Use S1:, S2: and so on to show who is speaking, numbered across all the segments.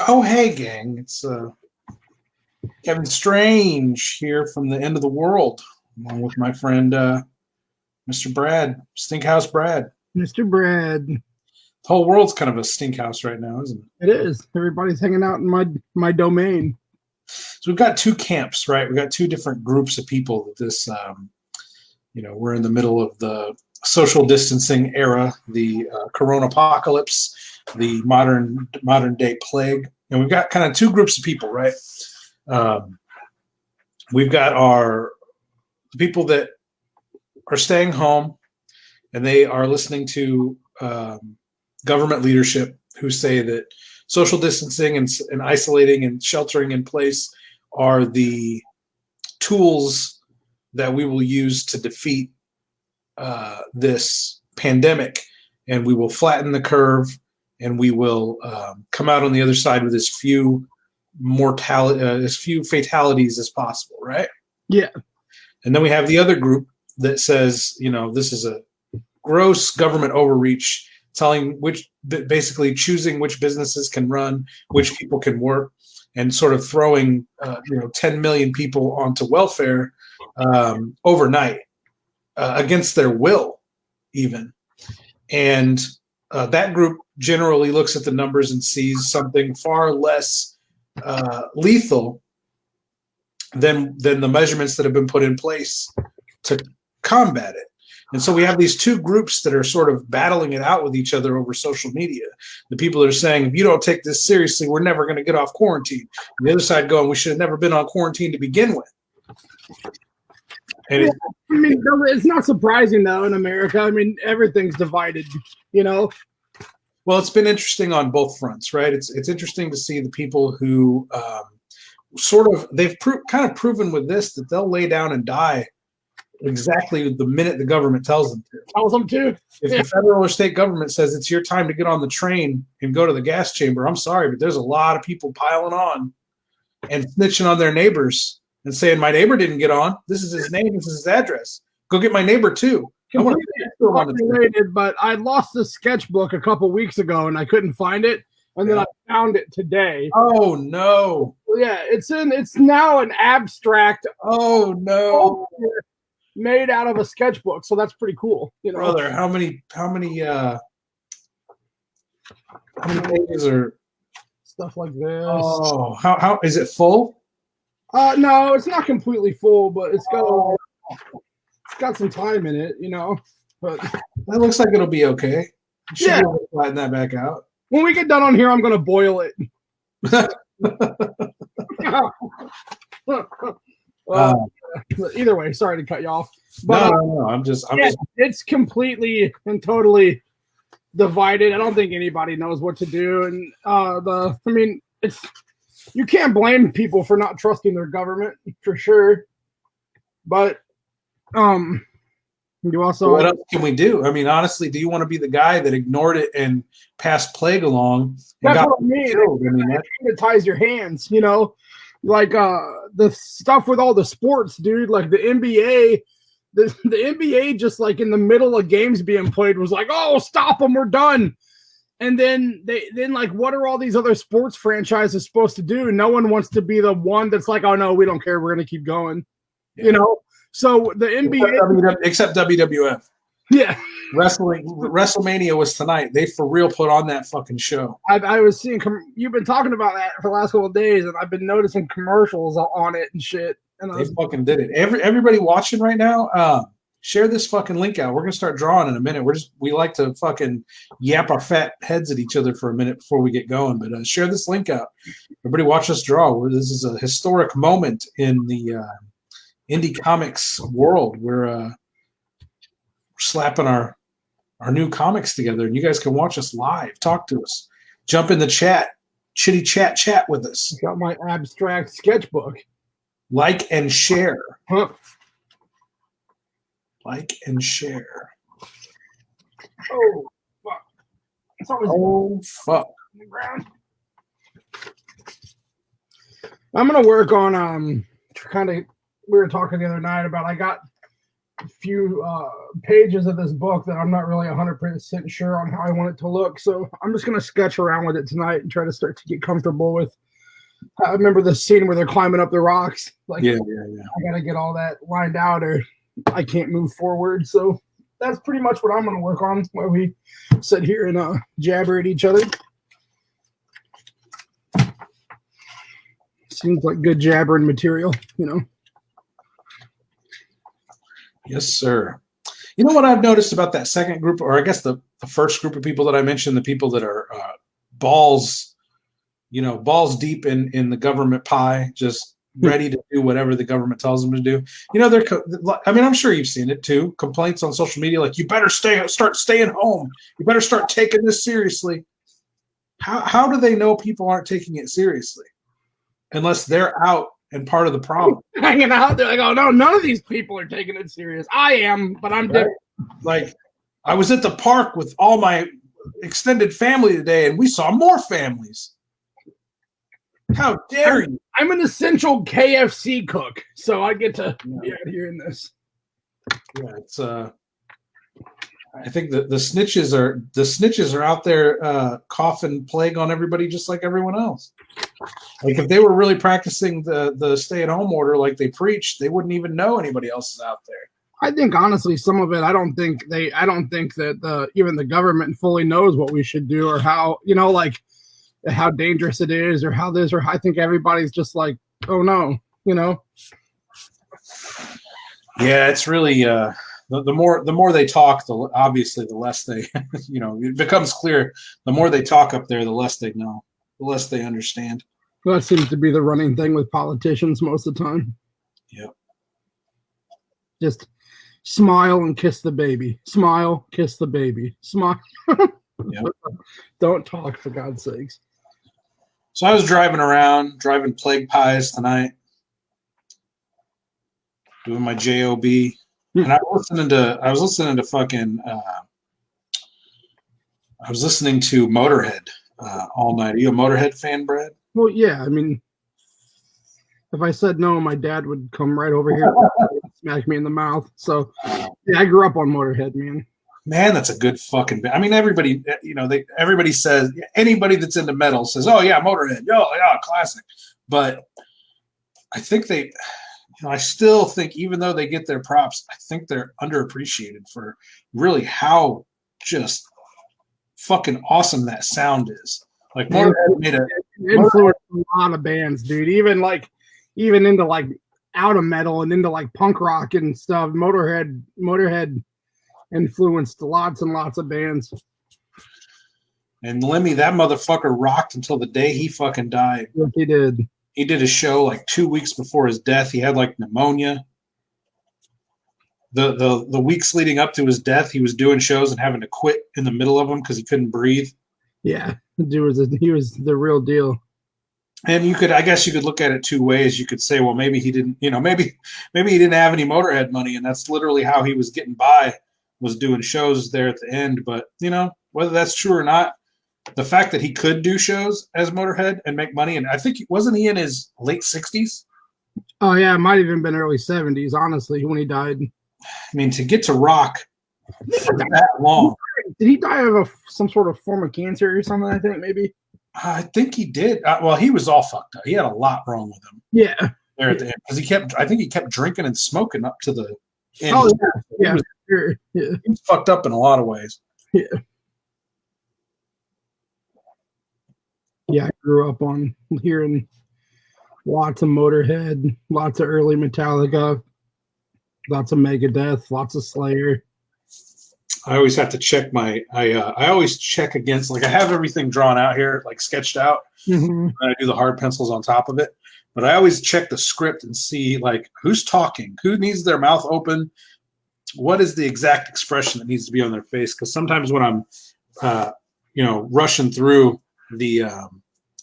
S1: Oh, hey, gang. It's Kevin Strange here from the end of the world, along with my friend Mr. Brad, Stinkhouse Brad.
S2: Mr. Brad.
S1: The whole world's kind of a stinkhouse right now, isn't it?
S2: It is. Everybody's hanging out in my domain.
S1: So we've got two camps, right? We've got two different groups of people. This, we're in the middle of the social distancing era, the corona apocalypse, the modern day plague. And we've got kind of two groups of people, right? We've got the people that are staying home and they are listening to government leadership who say that social distancing and isolating and sheltering in place are the tools that we will use to defeat this pandemic, and we will flatten the curve, and we will come out on the other side with as few fatalities as possible, right?
S2: Yeah.
S1: And then we have the other group that says, this is a gross government overreach, basically choosing which businesses can run, which people can work, and sort of throwing 10 million people onto welfare overnight against their will, even. And that group generally looks at the numbers and sees something far less lethal than the measurements that have been put in place to combat it. And so we have these two groups that are sort of battling it out with each other over social media. The people that are saying, if you don't take this seriously, we're never going to get off quarantine. And the other side going, we should have never been on quarantine to begin with. And
S2: it's not surprising, though, in America. I mean, everything's divided, Well,
S1: it's been interesting on both fronts, right? It's interesting to see the people who they've kind of proven with this that they'll lay down and die exactly the minute the government tells them to.
S2: Tells them to.
S1: If the federal or state government says it's your time to get on the train and go to the gas chamber, I'm sorry, but there's a lot of people piling on and snitching on their neighbors and saying, my neighbor didn't get on. This is his name. This is his address. Go get my neighbor too.
S2: Related, but I lost this sketchbook a couple weeks ago and I couldn't find it. And then I found it today.
S1: Oh no.
S2: Yeah, it's now an abstract.
S1: Oh no.
S2: Made out of a sketchbook, so that's pretty cool.
S1: Brother, how many pages are
S2: stuff like this?
S1: Oh, how is it full?
S2: No, it's not completely full, but it's got some time in it, But
S1: that looks like it'll be okay. Yeah, flatten that back out.
S2: When we get done on here, I'm gonna boil it. Either way, sorry to cut you off. But
S1: no. I'm just.
S2: It's completely and totally divided. I don't think anybody knows what to do, and you can't blame people for not trusting their government for sure. But you also.
S1: What else can we do? I mean, honestly, do you want to be the guy that ignored it and passed plague along?
S2: That's what I mean. That ties your hands, Like the stuff with all the sports, dude. Like the NBA, the NBA just like in the middle of games being played was like, oh, stop them, we're done. And then like, what are all these other sports franchises supposed to do? No one wants to be the one that's like, oh no, we don't care, we're gonna keep going. Yeah. So the NBA,
S1: except WWF.
S2: Yeah.
S1: WrestleMania was tonight. They for real put on that fucking show.
S2: I was seeing you've been talking about that for the last couple of days, and I've been noticing commercials on it and shit. And
S1: they fucking did it. Everybody watching right now, share this fucking link out. We're gonna start drawing in a minute. We like to fucking yap our fat heads at each other for a minute before we get going. But share this link out. Everybody watch us draw. This is a historic moment in the indie comics world. We're slapping our new comics together, and you guys can watch us live, talk to us, jump in the chat, chitty chat with us.
S2: Got my abstract sketchbook.
S1: Like and share. Huh. Like and share.
S2: Oh fuck. I'm gonna work on kind of, we were talking the other night about, I got few pages of this book that I'm not really 100% sure on how I want it to look. So I'm just going to sketch around with it tonight and try to start to get comfortable with. I remember the scene where they're climbing up the rocks. Like,
S1: yeah.
S2: I got to get all that lined out or I can't move forward. So that's pretty much what I'm going to work on while we sit here and jabber at each other. Seems like good jabbering material, you know.
S1: Yes, sir. You know what I've noticed about that second group, or I guess the first group of people that I mentioned, the people that are balls deep in the government pie, just ready to do whatever the government tells them to do. You know, I'm sure you've seen it too. Complaints on social media like, you better start staying home. You better start taking this seriously. How do they know people aren't taking it seriously? Unless they're out and part of the problem.
S2: Hanging out, they're like, oh no, none of these people are taking it serious. I am, but I'm different.
S1: Like, I was at the park with all my extended family today, and we saw more families. How dare you?
S2: I'm an essential KFC cook, so I get to be out here in this.
S1: Yeah, it's I think the snitches are out there coughing plague on everybody just like everyone else. Like, if they were really practicing the stay-at-home order like they preach, they wouldn't even know anybody else is out there.
S2: I think honestly, some of it, I don't think that even the government fully knows what we should do or how, you know, like how dangerous it is or how this, or I think everybody's just like, oh no, you know.
S1: Yeah, it's really the more they talk, obviously the less they, you know, it becomes clear. The more they talk up there, the less they know, the less they understand.
S2: Well, that seems to be the running thing with politicians most of the time.
S1: Yep.
S2: Just smile and kiss the baby. Smile, kiss the baby. Smile.
S1: Yep.
S2: Don't talk, for God's sakes.
S1: So I was driving plague pies tonight, doing my job, and I was listening to Motorhead all night. Are you a Motorhead fan, Brad?
S2: Well, yeah. I mean, if I said no, my dad would come right over here and smack me in the mouth. So, yeah, I grew up on Motorhead, man.
S1: Man, that's a good fucking band. I mean, everybody, you know, everybody says, anybody that's into metal says, oh yeah, Motorhead, yeah, classic. But I think I still think, even though they get their props, I think they're underappreciated for really how just fucking awesome that sound is. Like, Motorhead made
S2: influenced a lot of bands, dude. Even into like out of metal and into like punk rock and stuff. Motorhead influenced lots and lots of bands.
S1: And Lemmy, that motherfucker rocked until the day he fucking died.
S2: Yes, he did.
S1: He did a show like 2 weeks before his death. He had like pneumonia. The weeks leading up to his death, he was doing shows and having to quit in the middle of them because he couldn't breathe.
S2: Yeah, he was the real deal.
S1: And I guess you could look at it two ways. You could say, well, maybe he didn't, you know, maybe he didn't have any Motorhead money, and that's literally how he was getting by, was doing shows there at the end. But, you know, whether that's true or not, the fact that he could do shows as Motorhead and make money, and I think, wasn't he in his late 60s?
S2: Oh, yeah, it might have even been early 70s, honestly, when he died.
S1: I mean, to get to rock for that long.
S2: Did he die of some sort of form of cancer or something, I think, maybe?
S1: I think he did. Well, he was all fucked up. He had a lot wrong with him.
S2: Yeah.
S1: There at the end. Because I think he kept drinking and smoking up to the end.
S2: Oh, yeah.
S1: He was fucked up in a lot of ways.
S2: Yeah. Yeah, I grew up on hearing lots of Motorhead, lots of early Metallica, lots of Megadeth, lots of Slayer.
S1: I always have to check I always check against, like, I have everything drawn out here, like sketched out, and I do the hard pencils on top of it. But I always check the script and see, like, who's talking, who needs their mouth open, what is the exact expression that needs to be on their face. Because sometimes when I'm, rushing through the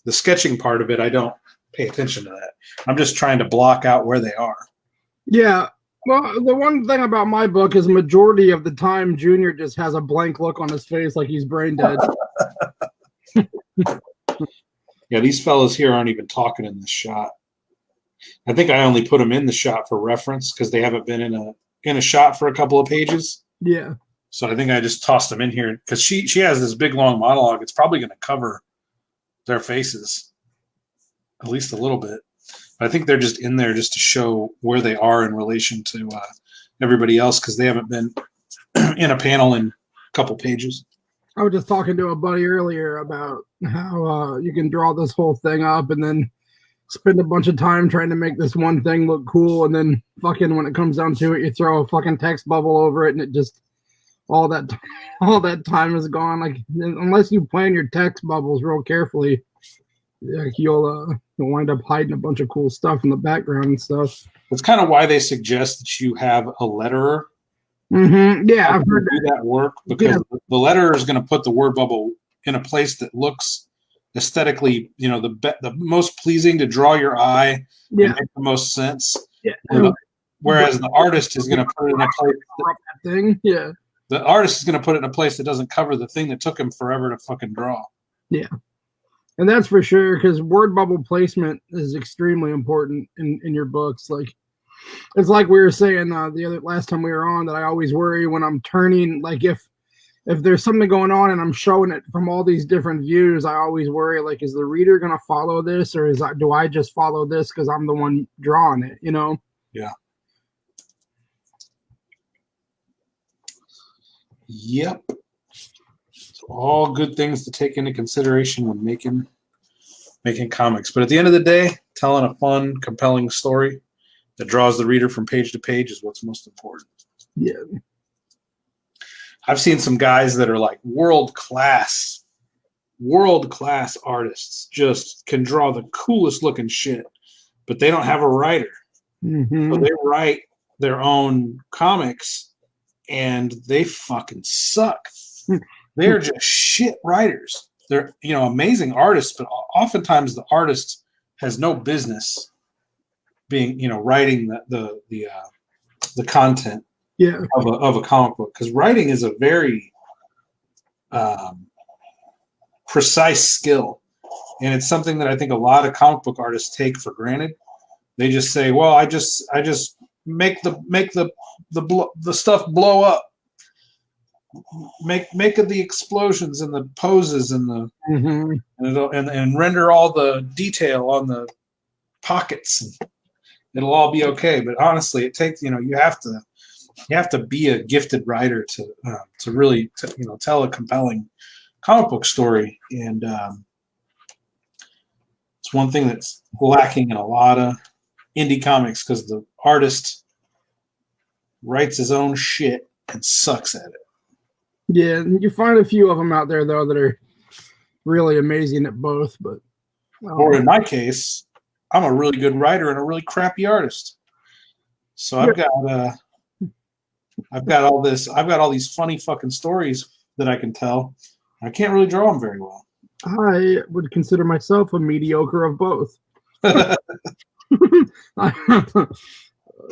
S1: sketching part of it, I don't pay attention to that. I'm just trying to block out where they are. Yeah.
S2: Well, the one thing about my book is majority of the time Junior just has a blank look on his face like he's brain dead.
S1: Yeah, these fellas here aren't even talking in this shot. I think I only put them in the shot for reference because they haven't been in a shot for a couple of pages.
S2: Yeah.
S1: So I think I just tossed them in here because she has this big long monologue. It's probably going to cover their faces at least a little bit. But I think they're just in there just to show where they are in relation to everybody else because they haven't been in a panel in a couple pages.
S2: I was just talking to a buddy earlier about how you can draw this whole thing up and then spend a bunch of time trying to make this one thing look cool, and then fucking when it comes down to it, you throw a fucking text bubble over it, and it just all that time is gone. Like unless you plan your text bubbles real carefully, like you'll wind up hiding a bunch of cool stuff in the background and stuff.
S1: That's kind of why they suggest that you have a letterer.
S2: Mm-hmm. Yeah, I've heard
S1: that work because the letterer is going to put the word bubble in a place that looks aesthetically, the most pleasing to draw your eye and make the most sense.
S2: Yeah.
S1: Whereas the artist is going to put it in a place the artist is going to put it in a place that doesn't cover the thing that took him forever to fucking draw.
S2: Yeah. And that's for sure, because word bubble placement is extremely important in your books. Like, it's like we were saying the last time we were on that I always worry when I'm turning, like if there's something going on and I'm showing it from all these different views, I always worry, like, is the reader going to follow this, or do I just follow this because I'm the one drawing it,
S1: Yeah. Yep. So all good things to take into consideration when making comics. But at the end of the day, telling a fun, compelling story that draws the reader from page to page is what's most important.
S2: Yeah.
S1: I've seen some guys that are like world-class artists, just can draw the coolest looking shit, but they don't have a writer.
S2: Mm-hmm.
S1: So they write their own comics and they fucking suck. They're just shit writers. They're, amazing artists, but oftentimes the artist has no business being, writing the content of a comic book, because writing is a very precise skill, and it's something that I think a lot of comic book artists take for granted. They just say, "Well, I just make the stuff blow up, make the explosions and the poses and the and render all the detail on the pockets, and it'll all be okay." But honestly, it takes you have to be a gifted writer to really tell a compelling comic book story, and it's one thing that's lacking in a lot of indie comics, because the artist writes his own shit and sucks at it.
S2: Yeah, you find a few of them out there though that are really amazing at both, but
S1: or in my case, I'm a really good writer and a really crappy artist. So I've got all these funny fucking stories that I can tell. I can't really draw them very well.
S2: I would consider myself a mediocre of both.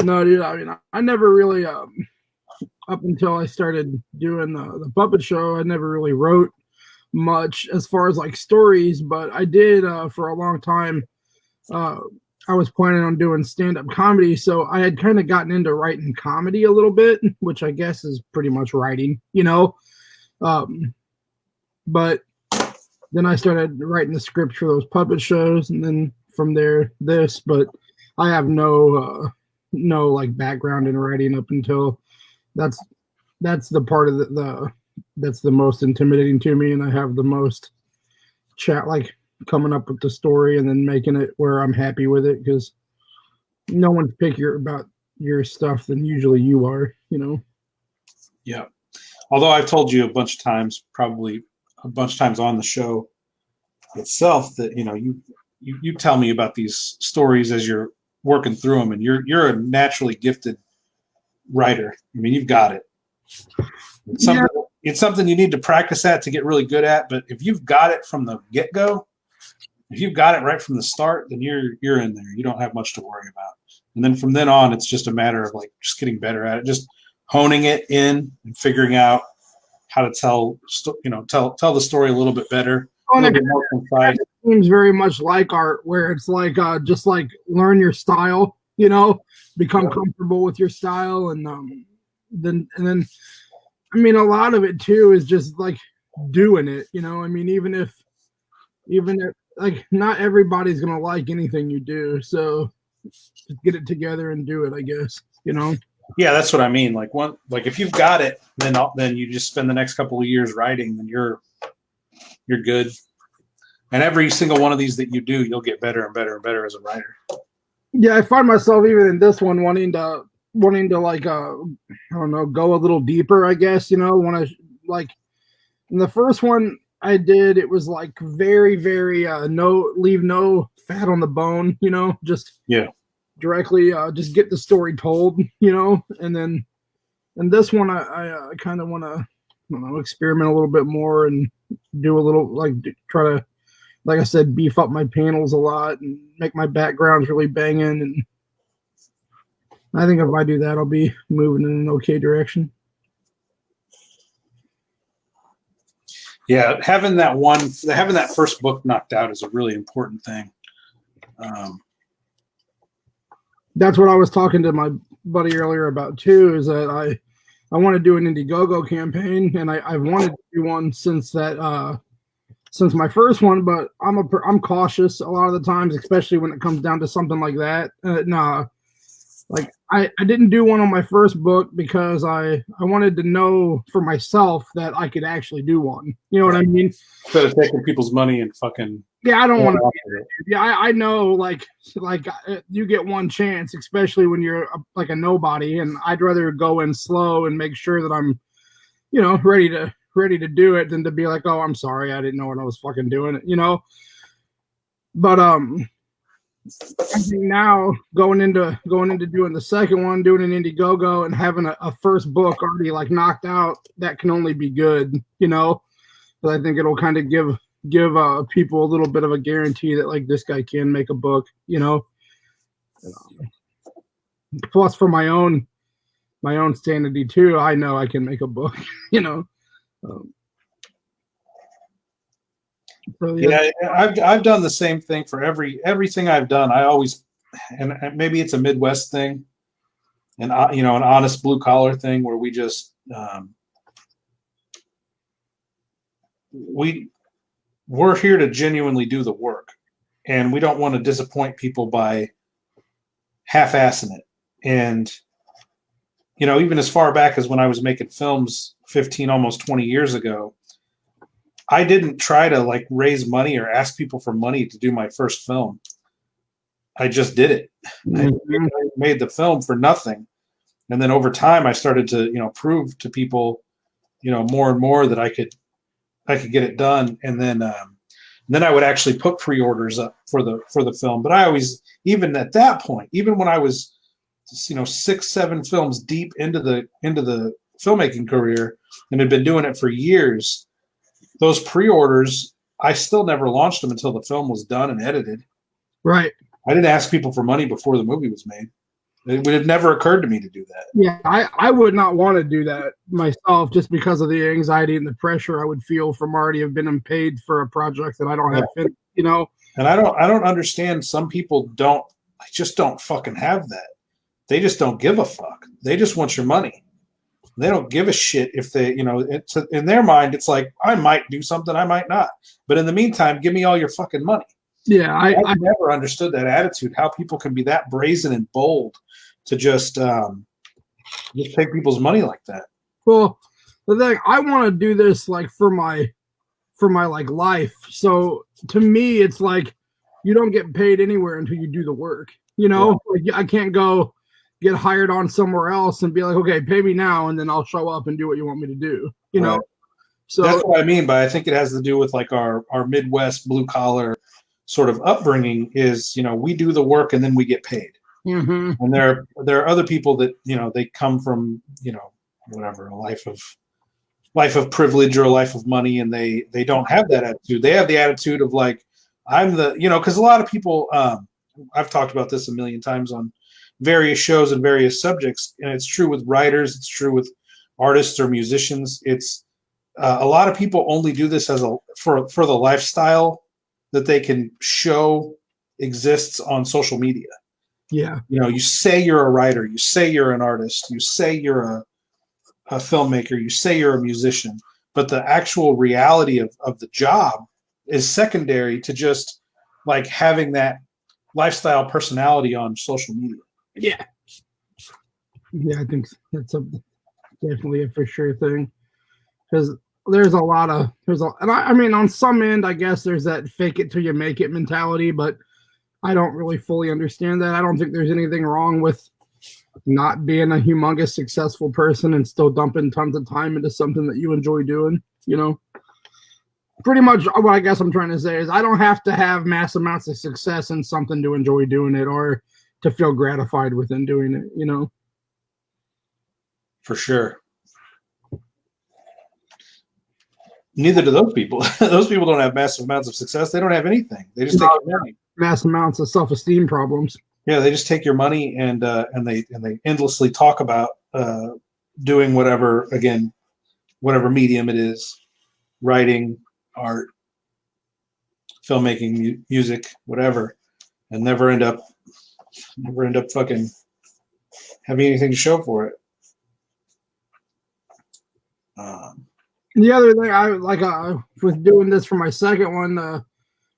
S2: No, dude. I mean, I never really, up until I started doing the puppet show, I never really wrote much as far as like stories, but I did for a long time. I was planning on doing stand-up comedy, so I had kind of gotten into writing comedy a little bit, which I guess is pretty much writing, but then I started writing the script for those puppet shows, and then from there, but I have no like background in writing up until that's the part of that's the most intimidating to me, and I have the most like coming up with the story and then making it where I'm happy with it, because no one's pickier about your stuff than usually you are,
S1: Yeah. Although I've told you a bunch of times on the show itself that you tell me about these stories as you're working through them, and you're a naturally gifted writer. I mean, you've got it. It's something you need to practice at to get really good at, but if you've got it from the get-go, if you've got it right from the start, then you're in there. You don't have much to worry about. And then from then on, it's just a matter of like just getting better at it, just honing it in and figuring out how to tell the story a little bit better.
S2: It seems very much like art, where it's like just like learn your style you know, become comfortable with your style, and then I mean, a lot of it too is just like doing it, you know. I mean, even if like not everybody's gonna like anything you do, so just get it together and do it, I guess, you know.
S1: Yeah, that's what I mean. Like if you've got it, then you just spend the next couple of years writing, then you're good. And every single one of these that you do, you'll get better and better and better as a writer.
S2: Yeah, I find myself even in this one wanting to like I don't know, go a little deeper, I guess, you know. Want to like in the first one I did, it was like very very leave no fat on the bone, you know, just directly just get the story told, you know. And then in this one I kind of want to, I don't know, experiment a little bit more and do a little like try to, like I said, beef up my panels a lot and make my backgrounds really banging. And I think if I do that, I'll be moving in an okay direction.
S1: Yeah, having that first book knocked out is a really important thing.
S2: That's what I was talking to my buddy earlier about too, is that I want to do an Indiegogo campaign, and I've wanted to do one since my first one, but I'm cautious a lot of the times, especially when it comes down to something like that. Like I didn't do one on my first book because I wanted to know for myself that I could actually do one. You know what I mean?
S1: Instead of taking people's money and fucking.
S2: Yeah, I don't want to. Yeah, I know. Like you get one chance, especially when you're like a nobody, and I'd rather go in slow and make sure that I'm, you know, ready to do it than to be like, oh, I'm sorry, I didn't know what I was fucking doing, you know. But I think now going into doing the second one, doing an Indiegogo and having a first book already like knocked out, that can only be good, you know. But I think it'll kind of give people a little bit of a guarantee that like this guy can make a book, you know. Plus for my own sanity too, I know I can make a book, you know. So,
S1: yeah, I've done the same thing for everything I've done. I always, and maybe it's a Midwest thing, and you know, an honest blue collar thing where we just we're here to genuinely do the work, and we don't want to disappoint people by half-assing it. And you know, even as far back as when I was making films 15, almost 20 years ago, I didn't try to like raise money or ask people for money to do my first film. I just did it.
S2: Mm-hmm.
S1: I made the film for nothing. And then over time I started to, you know, prove to people, you know, more and more that I could get it done. And then I would actually put pre-orders up for the film. But I always, even at that point, even when I was, you know, 6-7 films deep into the filmmaking career and had been doing it for years, those pre-orders, I still never launched them until the film was done and edited.
S2: Right.
S1: I didn't ask people for money before the movie was made. It would have never occurred to me to do that.
S2: Yeah, I would not want to do that myself just because of the anxiety and the pressure I would feel from already have been paid for a project that I don't have finished, you know.
S1: And I don't understand. Some people just don't fucking have that. They just don't give a fuck. They just want your money. They don't give a shit if they, you know, it's in their mind, it's like, I might do something, I might not. But in the meantime, give me all your fucking money.
S2: Yeah, I
S1: never understood that attitude, how people can be that brazen and bold to just take people's money like that.
S2: Well, the thing, I want to do this like for my like life. So to me, it's like you don't get paid anywhere until you do the work. You know, like, I can't go get hired on somewhere else and be like, okay, pay me now, and then I'll show up and do what you want me to do. You know, so
S1: that's what I mean. But I think it has to do with like our Midwest blue collar sort of upbringing. Is, you know, we do the work and then we get paid.
S2: Mm-hmm.
S1: And there are other people that, you know, they come from, you know, whatever, a life of privilege or a life of money, and they don't have that attitude. They have the attitude of like, I'm the, you know, because a lot of people, I've talked about this a million times on various shows and various subjects, and it's true with writers, it's true with artists or musicians. It's a lot of people only do this as for the lifestyle that they can show exists on social media.
S2: Yeah.
S1: You know, you say you're a writer, you say you're an artist, you say you're a filmmaker, you say you're a musician, but the actual reality of the job is secondary to just like having that lifestyle personality on social media.
S2: Yeah. Yeah, I think that's definitely a for sure thing. Because there's a lot of and I mean on some end, I guess there's that fake it till you make it mentality, but I don't really fully understand that. I don't think there's anything wrong with not being a humongous successful person and still dumping tons of time into something that you enjoy doing, you know. Pretty much what I guess I'm trying to say is I don't have to have mass amounts of success in something to enjoy doing it or to feel gratified within doing it, you know.
S1: For sure. Neither do those people. Those people don't have massive amounts of success. They don't have anything. They just take your money.
S2: Mass amounts of self-esteem problems.
S1: Yeah, they just take your money and they endlessly talk about doing whatever medium it is, writing, art, filmmaking, music, whatever, and never end up fucking having anything to show for it.
S2: The other thing I like with doing this for my second one,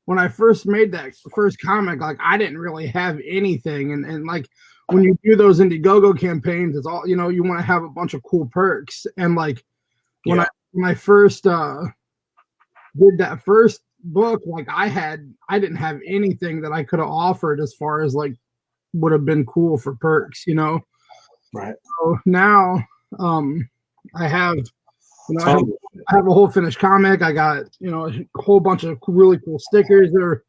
S2: when I first made that first comic, like I didn't really have anything, and like when you do those Indiegogo campaigns, it's all, you know, you want to have a bunch of cool perks, and like when I first did that first book, like I didn't have anything that I could have offered as far as like would have been cool for perks, you know.
S1: Right.
S2: So now I have, you know, I have a whole finished comic. I got, you know, a whole bunch of really cool stickers that are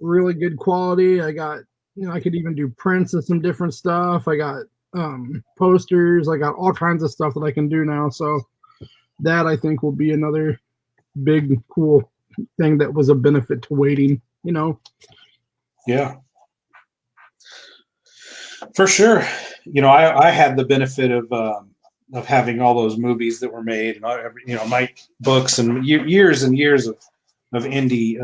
S2: really good quality. I got, you know, I could even do prints of some different stuff. I got posters. I got all kinds of stuff that I can do now. So that I think will be another big cool thing that was a benefit to waiting, you know.
S1: Yeah. For sure. You know, I had the benefit of having all those movies that were made, and you know, my books and years and years of indie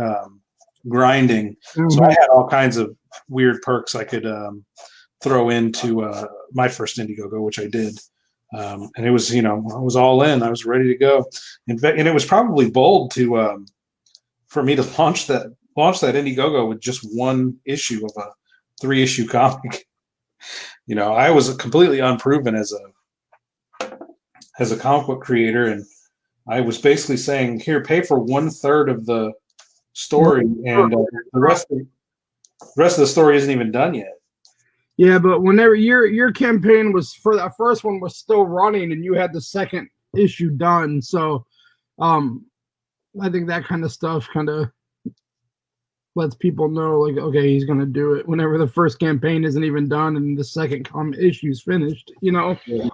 S1: grinding. Mm-hmm. So I had all kinds of weird perks I could throw into my first Indiegogo, which I did, and it was, you know, I was all in. I was ready to go, and it was probably bold to for me to launch that Indiegogo with just one issue of a 3-issue comic. You know, I was completely unproven as a comic book creator, and I was basically saying, here, pay for 1/3 of the story, and the rest of the story isn't even done yet.
S2: Yeah, but whenever your campaign was for that first one was still running, and you had the second issue done, so I think that kind of stuff kind of lets people know, like, okay, he's gonna do it whenever the first campaign isn't even done and the second issue's finished, you know. Yeah.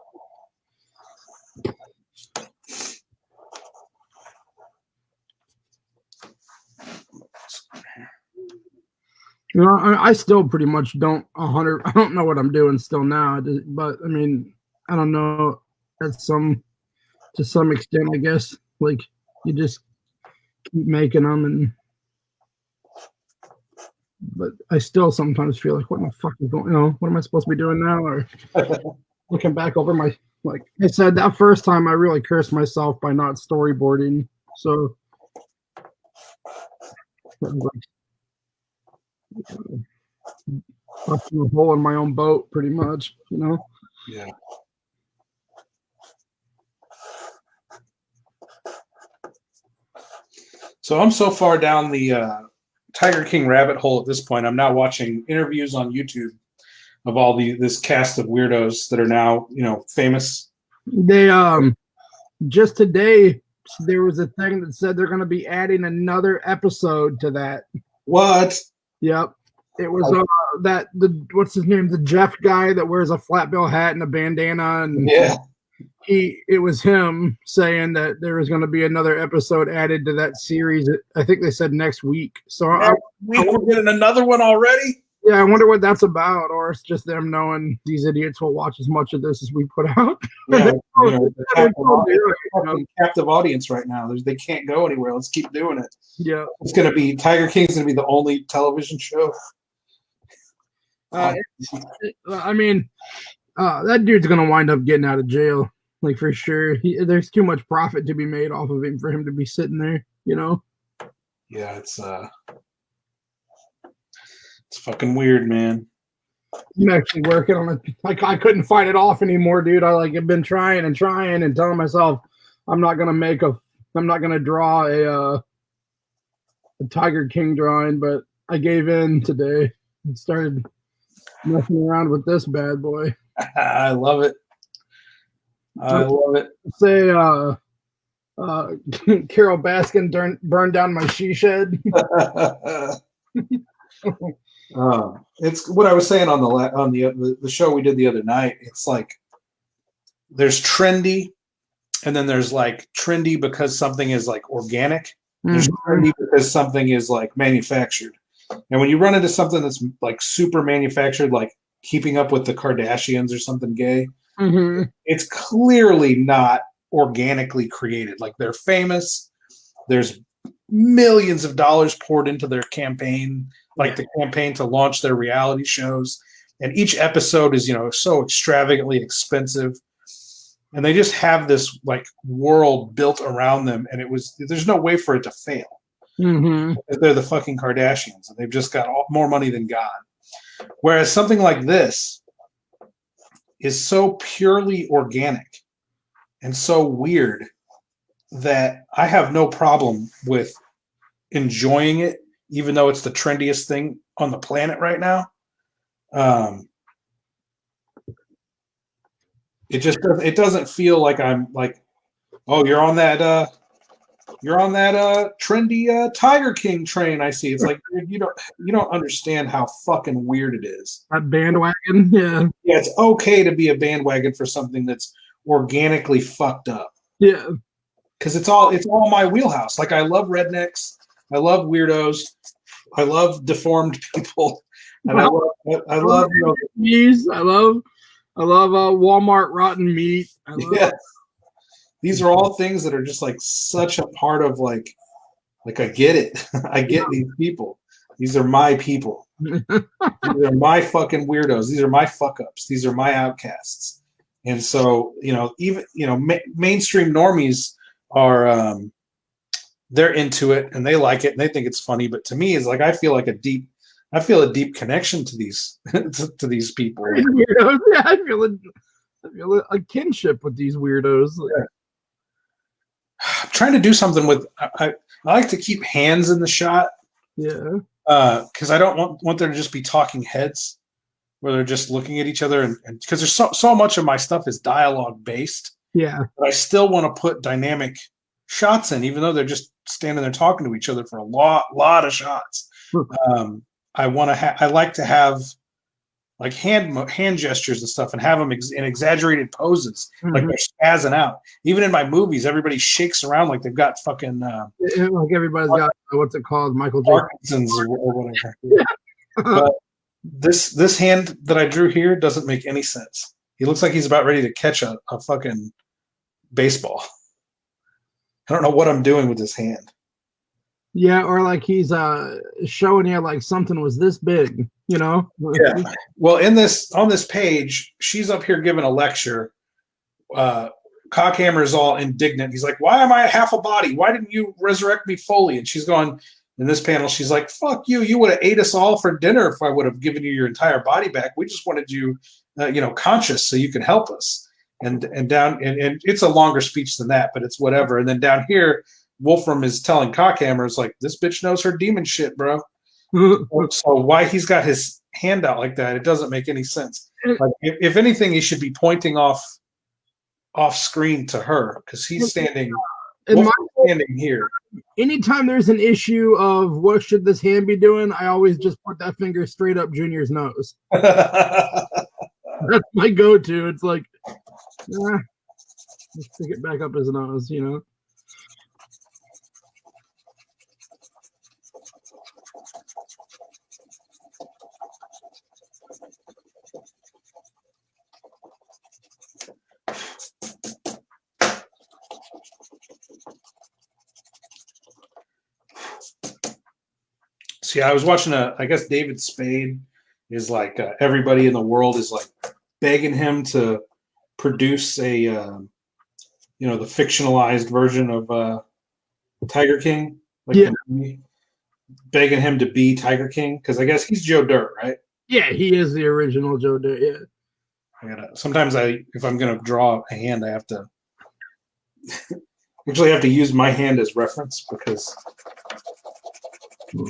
S2: You know, I still pretty much don't I don't know what I'm doing still now, but I mean, I don't know, to some extent, I guess. Like, you just keep making them, but I still sometimes feel like, what the fuck is going on? You know, what am I supposed to be doing now? Or looking back over my, like I said, that first time I really cursed myself by not storyboarding. So busting a hole in my own boat, pretty much, you know?
S1: Yeah. So I'm so far down the Tiger King rabbit hole at this point. I'm now watching interviews on YouTube of all this cast of weirdos that are now, you know, famous.
S2: They just today there was a thing that said they're going to be adding another episode to that.
S1: What?
S2: Yep. It was what's his name? The Jeff guy that wears a flat bill hat and a bandana, and
S1: yeah.
S2: It was him saying that there was going to be another episode added to that series. I think they said next week. So
S1: we're getting another one already?
S2: Yeah, I wonder what that's about, or it's just them knowing these idiots will watch as much of this as we put out.
S1: Yeah, captive audience right now. They can't go anywhere. Let's keep doing it.
S2: Yeah,
S1: it's going to be Tiger King's going to be the only television show.
S2: I mean, that dude's gonna wind up getting out of jail, like for sure. There's too much profit to be made off of him for him to be sitting there.
S1: Yeah, it's fucking weird, man.
S2: I'm actually working on it. Like I couldn't fight it off anymore, dude. I like have been trying and trying and telling myself I'm not gonna draw a Tiger King drawing, but I gave in today and started messing around with this bad boy.
S1: I love it. I love it.
S2: Say Carol Baskin burned down my she shed.
S1: It's what I was saying on the show we did the other night. It's like there's trendy, and then there's like trendy because something is like organic. There's trendy because something is like manufactured. And when you run into something that's like super manufactured, like Keeping Up with the Kardashians or something gay, it's clearly not organically created. Like they're famous. There's millions of dollars poured into their campaign, like the campaign to launch their reality shows. And each episode is, so extravagantly expensive. And they just have this like world built around them. And there's no way for it to fail. They're the fucking Kardashians and they've just got more money than God. Whereas something like this is so purely organic and so weird that I have no problem with enjoying it, even though it's the trendiest thing on the planet right now. It doesn't feel like I'm like, oh, you're on that trendy Tiger King train. I see. It's like you don't understand how fucking weird it is.
S2: That bandwagon, yeah.
S1: Yeah, it's okay to be a bandwagon for something that's organically fucked up.
S2: Yeah,
S1: because it's all my wheelhouse. Like I love rednecks, I love weirdos, I love deformed people, and I love
S2: cheese. I love Walmart rotten meat.
S1: These are all things that are just like such a part of like I get it. I get these people. These are my people. These are my fucking weirdos. These are my fuck ups. These are my outcasts. And so, even mainstream normies are they're into it and they like it and they think it's funny. But to me, it's like I feel a deep connection to these to these people.
S2: Weirdos. Yeah, I feel a kinship with these weirdos.
S1: Yeah. I'm trying to do something with. I like to keep hands in the shot.
S2: Yeah.
S1: Because I don't want there to just be talking heads, where they're just looking at each other, and because there's so much of my stuff is dialogue based.
S2: Yeah.
S1: But I still want to put dynamic shots in, even though they're just standing there talking to each other for a lot of shots. I like to have like hand gestures and stuff, and have them in exaggerated poses, like they're spazzing out. Even in my movies, everybody shakes around like they've got fucking
S2: like everybody's got what's it called, Michael J.
S1: Parkinson's or whatever. Yeah. But this hand that I drew here doesn't make any sense. He looks like he's about ready to catch a fucking baseball. I don't know what I'm doing with this hand.
S2: Yeah, or like he's showing you like something was this big, Yeah.
S1: Well, on this page, she's up here giving a lecture. Cockhammer is all indignant. He's like, "Why am I half a body? Why didn't you resurrect me fully?" And she's going, in this panel, she's like, "Fuck you! You would have ate us all for dinner if I would have given you your entire body back. We just wanted you, conscious so you could help us." And it's a longer speech than that, but it's whatever. And then down here, Wolfram is telling Cockhammer, "It's like, this bitch knows her demon shit, bro." So why he's got his hand out like that, it doesn't make any sense. Like, if anything, he should be pointing off screen to her, because he's standing here.
S2: Anytime there's an issue of what should this hand be doing, I always just put that finger straight up Junior's nose. That's my go-to. It's like, just stick it back up his nose,
S1: See, I was watching I guess David Spade is like everybody in the world is like begging him to produce a the fictionalized version of Tiger King, like begging him to be Tiger King because I guess he's Joe Dirt, right?
S2: Yeah, he is the original Joe Dirt. Yeah.
S1: Sometimes if I'm gonna draw a hand, I have to actually have to use my hand as reference because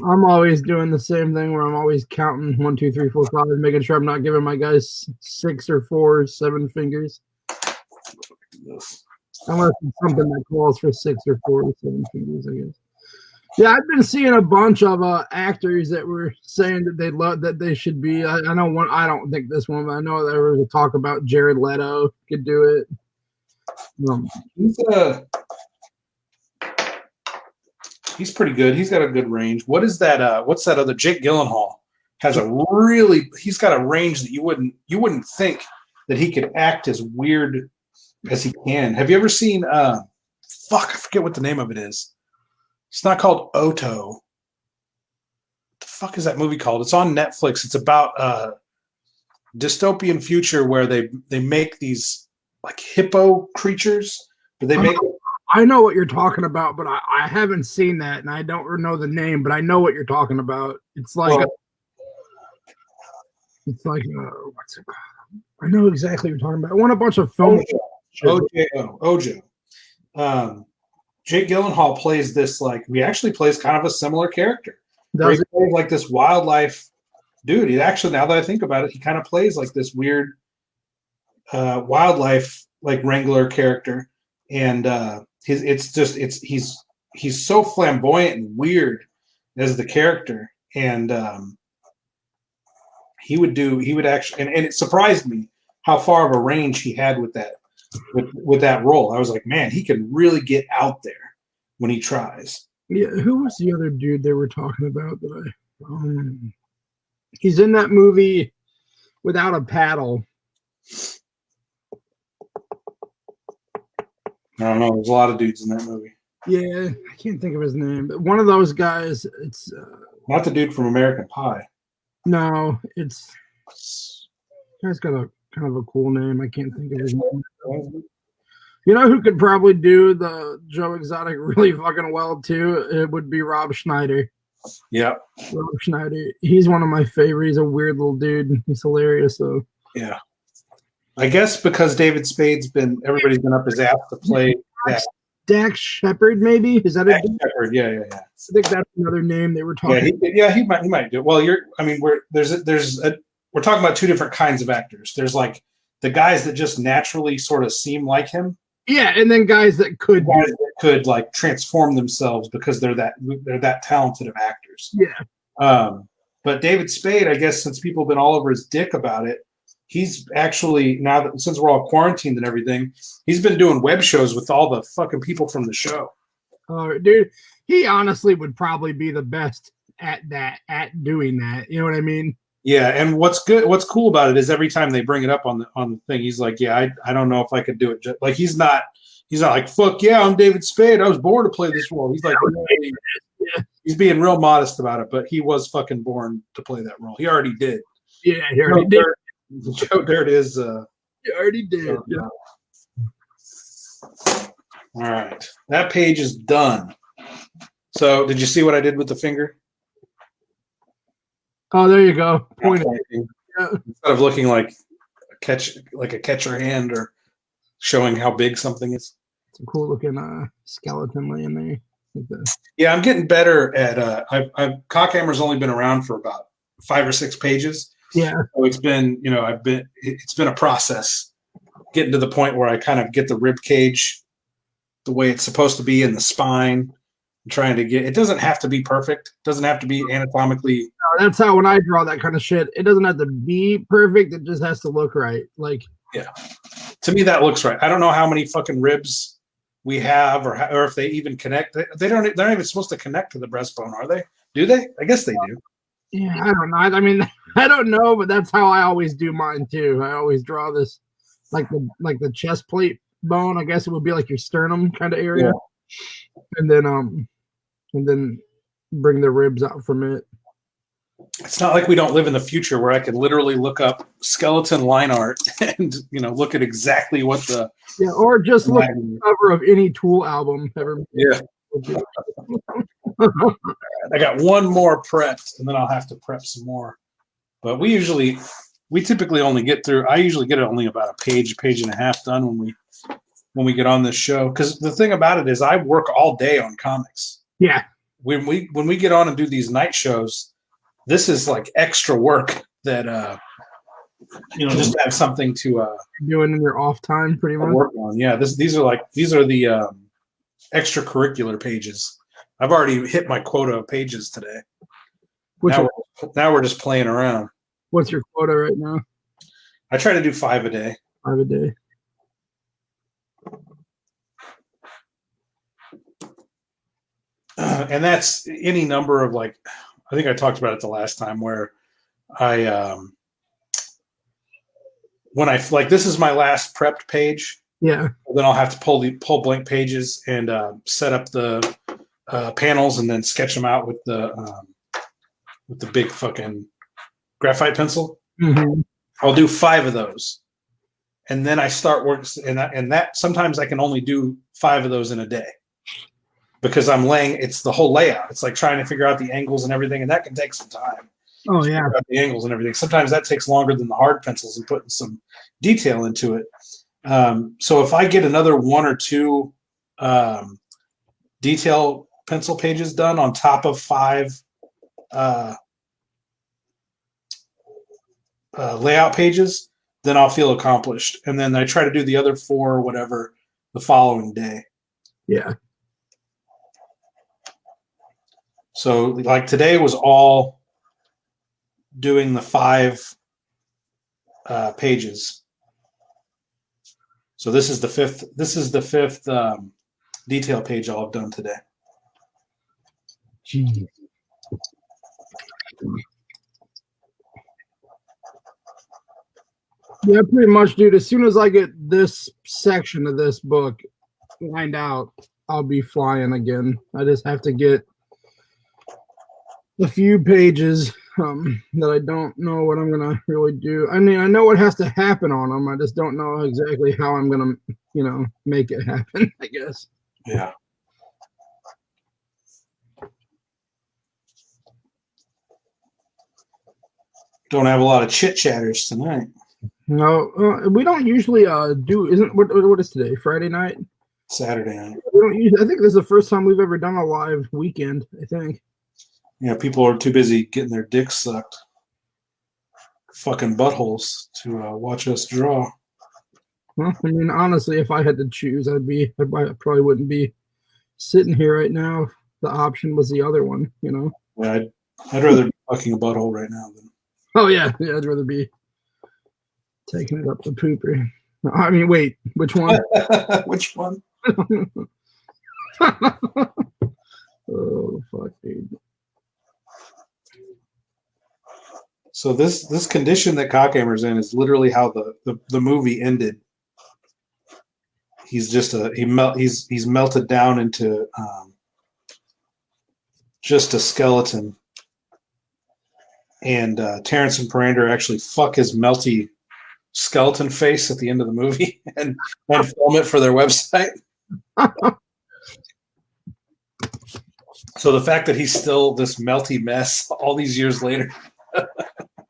S2: I'm always doing the same thing where I'm always counting 1, 2, 3, 4, 5, making sure I'm not giving my guys 6 or 4 or 7 fingers. Unless it's something that calls for 6 or 4 or 7 fingers, I guess. Yeah, I've been seeing a bunch of actors that were saying that they love that they should be. I know one. I don't think this one, but I know there was a talk about Jared Leto could do it.
S1: He's pretty good. He's got a good range. What is that? What's that other? Jake Gyllenhaal has he's got a range that you wouldn't think that he could act as weird as he can. Have you ever seen? I forget what the name of it is. It's not called Oto. What the fuck is that movie called? It's on Netflix. It's about a dystopian future where they make these like hippo creatures, but they make.
S2: I know what you're talking about, but I haven't seen that, and I don't know the name, but I know what you're talking about. It's like what's it called? I know exactly what you're talking about. I want a bunch of film.
S1: Ojo. Jake Gyllenhaal plays this he actually plays kind of a similar character. He plays like this wildlife dude. He actually, now that I think about it, he kind of plays like this weird wildlife like wrangler character, and he's so flamboyant and weird as the character, and he would actually, and it surprised me how far of a range he had with that. With that role, I was like, man, he can really get out there when he tries.
S2: Yeah, who was the other dude they were talking about that he's in that movie Without a Paddle.
S1: I don't know. There's a lot of dudes in that movie.
S2: Yeah, I can't think of his name, but one of those guys. It's
S1: not the dude from American Pie.
S2: No, it's guy's got a kind of a cool name. I can't think of his name. You know who could probably do the Joe Exotic really fucking well too? It would be Rob Schneider.
S1: Yeah.
S2: Rob Schneider. He's one of my favorites. He's a weird little dude. He's hilarious though.
S1: Yeah. I guess because David Spade's everybody's been up his ass to play that.
S2: Dax Shepard, maybe? Is that
S1: Dax Shepard? Yeah.
S2: I think that's another name they were talking.
S1: He might do it. Well, we're talking about two different kinds of actors. There's like the guys that just naturally sort of seem like him.
S2: Yeah, and then guys that could
S1: like transform themselves because they're that talented of actors.
S2: Yeah.
S1: But David Spade, I guess, since people have been all over his dick about it, he's actually, now that since we're all quarantined and everything, he's been doing web shows with all the fucking people from the show.
S2: Dude, he honestly would probably be the best at doing that. You know what I mean?
S1: Yeah, and what's cool about it is every time they bring it up on the thing, he's like, yeah, I don't know if I could do it. Like he's not like, fuck yeah, I'm David Spade. I was born to play this role. He's like, he's being real modest about it, but he was fucking born to play that role. He already did.
S2: Yeah, he already did.
S1: Joe Dirt is.
S2: He already did. Yeah.
S1: All right, that page is done. So, did you see what I did with the finger?
S2: Oh, there you go. Point
S1: yeah. Instead of looking like a catcher hand or showing how big something is.
S2: It's a cool looking skeleton laying there.
S1: Yeah, I'm getting better at. Cockhammer's only been around for about 5 or 6 pages.
S2: Yeah.
S1: So it's been, it's been a process getting to the point where I kind of get the rib cage the way it's supposed to be in the spine. I'm trying to get, it doesn't have to be perfect. It doesn't have to be anatomically.
S2: No, that's how when I draw that kind of shit, it doesn't have to be perfect. It just has to look right. Like,
S1: yeah, to me that looks right. I don't know how many fucking ribs we have, or if they even connect. They're not even supposed to connect to the breastbone, are they? Do they? I guess they do.
S2: Yeah, I don't know. I mean, I don't know, but that's how I always do mine too. I always draw this like the chest plate bone. I guess it would be like your sternum kind of area, and then bring the ribs out from it.
S1: it's not like we don't live in the future where I can literally look up skeleton line art and look at exactly what the
S2: or just look at the cover of any Tool album ever.
S1: Yeah. I got one more prepped, and then I'll have to prep some more. But we typically only get through. I usually get it only about a page and a half done when we get on this show. Because the thing about it is, I work all day on comics.
S2: Yeah.
S1: When we get on and do these night shows, this is like extra work that just to have something to
S2: doing in your off time, pretty much
S1: work on. Yeah, these are the extracurricular pages. I've already hit my quota of pages today. Now we're just playing around.
S2: What's your quota right now?
S1: I try to do 5 a day.
S2: 5 a day.
S1: And that's any number of I think I talked about it the last time where I when I this is my last prepped page.
S2: Yeah.
S1: Then I'll have to pull blank pages and set up the panels and then sketch them out with the big fucking graphite pencil.
S2: Mm-hmm.
S1: I'll do 5 of those, and then I start work. And that sometimes I can only do 5 of those in a day because it's the whole layout. It's like trying to figure out the angles and everything, and that can take some time.
S2: Oh yeah,
S1: the angles and everything. Sometimes that takes longer than the hard pencils and putting some detail into it. So if I get another 1 or 2 detail pencil pages done on top of 5 layout pages, then I'll feel accomplished. And then I try to do the other 4 or whatever the following day.
S2: Yeah.
S1: So today was all doing the 5 pages. So this is the fifth detail page I'll have done today.
S2: Jeez. Yeah, pretty much, dude. As soon as I get this section of this book lined out, I'll be flying again. I just have to get a few pages that I don't know what I'm gonna really do. I mean, I know what has to happen on them. I just don't know exactly how I'm gonna, make it happen, I guess.
S1: Yeah. Don't have a lot of chit chatters tonight.
S2: No, we don't usually do. Isn't what is today? Friday night?
S1: Saturday night.
S2: We don't usually, I think this is the first time we've ever done a live weekend. I think.
S1: Yeah, people are too busy getting their dicks sucked. Fucking buttholes to watch us draw.
S2: Well, I mean, honestly, if I had to choose, I probably wouldn't be sitting here right now. If the option was the other one,
S1: Yeah, I'd rather be fucking a butthole right now than.
S2: Oh yeah, I'd rather be taking it up the pooper. I mean, wait, which one?
S1: Which one?
S2: Oh fuck, dude.
S1: So this condition that Cockhammer's in is literally how the movie ended. He's just he's melted down into just a skeleton. And Terrence and Parander actually fuck his melty skeleton face at the end of the movie and film it for their website. So the fact that he's still this melty mess all these years later,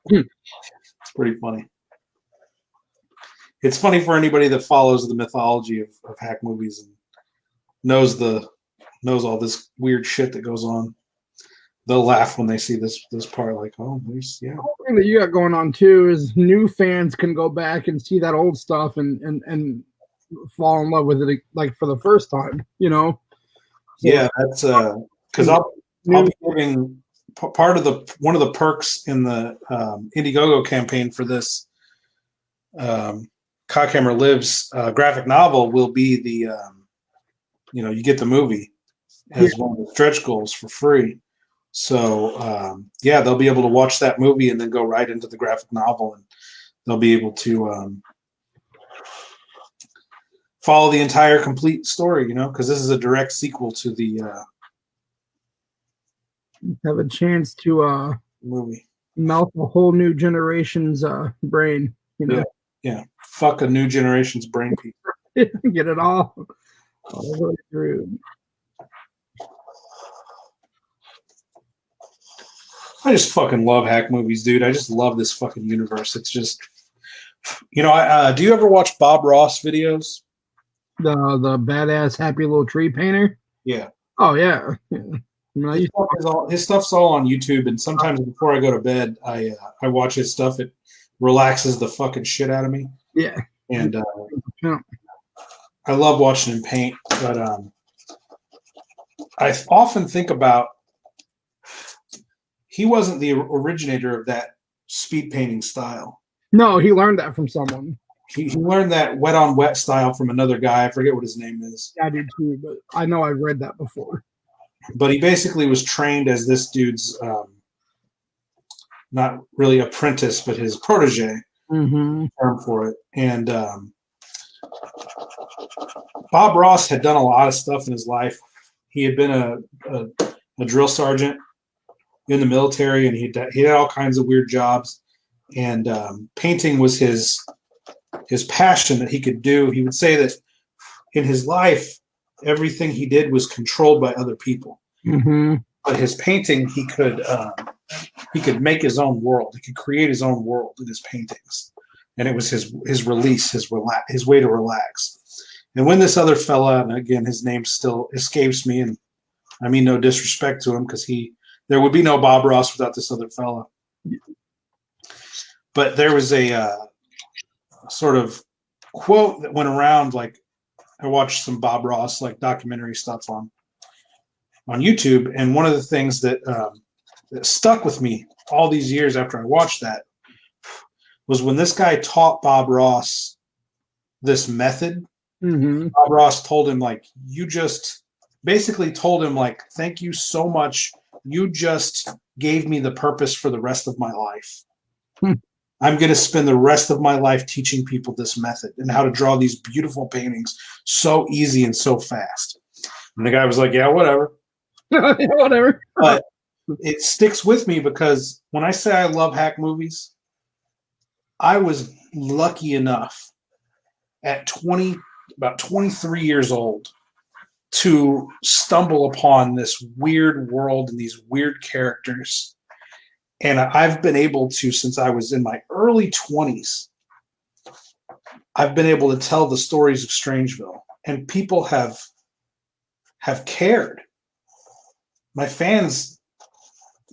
S1: it's pretty funny. It's funny for anybody that follows the mythology of hack movies and knows all this weird shit that goes on. They'll laugh when they see this part, like, oh, there's
S2: The whole thing that you got going on too is new fans can go back and see that old stuff and fall in love with it like for the first time, So,
S1: yeah, that's because I'll be giving part of one of the perks in the Indiegogo campaign for this Cockhammer Lives graphic novel will be the you get the movie as one of the stretch goals for free. So they'll be able to watch that movie and then go right into the graphic novel, and they'll be able to follow the entire complete story, because this is a direct sequel to the
S2: have a chance to
S1: movie.
S2: Melt a whole new generation's brain. You know,
S1: Yeah. Fuck a new generation's brain piece.
S2: get it all the way through.
S1: I just fucking love hack movies, dude. I just love this fucking universe. It's just, do you ever watch Bob Ross videos?
S2: The badass happy little tree painter.
S1: Yeah.
S2: Oh yeah. I mean,
S1: His stuff's all on YouTube, and sometimes before I go to bed, I watch his stuff. It relaxes the fucking shit out of me.
S2: Yeah.
S1: And
S2: Yeah.
S1: I love watching him paint, but I often think about he wasn't the originator of that speed painting style.
S2: No, he learned that from someone.
S1: He learned that wet on wet style from another guy. I forget what his name is.
S2: I did too, but I know I've read that before.
S1: But he basically was trained as this dude's not really apprentice, but his protege.
S2: Mm-hmm.
S1: Term for it. And Bob Ross had done a lot of stuff in his life. He had been a drill sergeant in the military, and he had all kinds of weird jobs. And painting was his passion that he could do. He would say that in his life, everything he did was controlled by other people.
S2: Mm-hmm.
S1: But his painting, he could make his own world. He could create his own world in his paintings, and it was his release, his way to relax. And when this other fella, and again his name still escapes me, and I mean no disrespect to him, because there would be no Bob Ross without this other fella. But there was a sort of quote that went around. Like, I watched some Bob Ross like documentary stuff on YouTube, and one of the things that stuck with me all these years after I watched that was when this guy taught Bob Ross this method.
S2: Mm-hmm.
S1: Bob Ross told him, like, basically told him, like, thank you so much. You just gave me the purpose for the rest of my life. I'm going to spend the rest of my life teaching people this method and how to draw these beautiful paintings so easy and so fast. And the guy was like, yeah, whatever.
S2: Whatever.
S1: But it sticks with me because when I say I love hack movies, I was lucky enough at about 23 years old to stumble upon this weird world and these weird characters. And I've been able to, since I was in my early 20s, I've been able to tell the stories of Strangeville, and people have cared. My fans,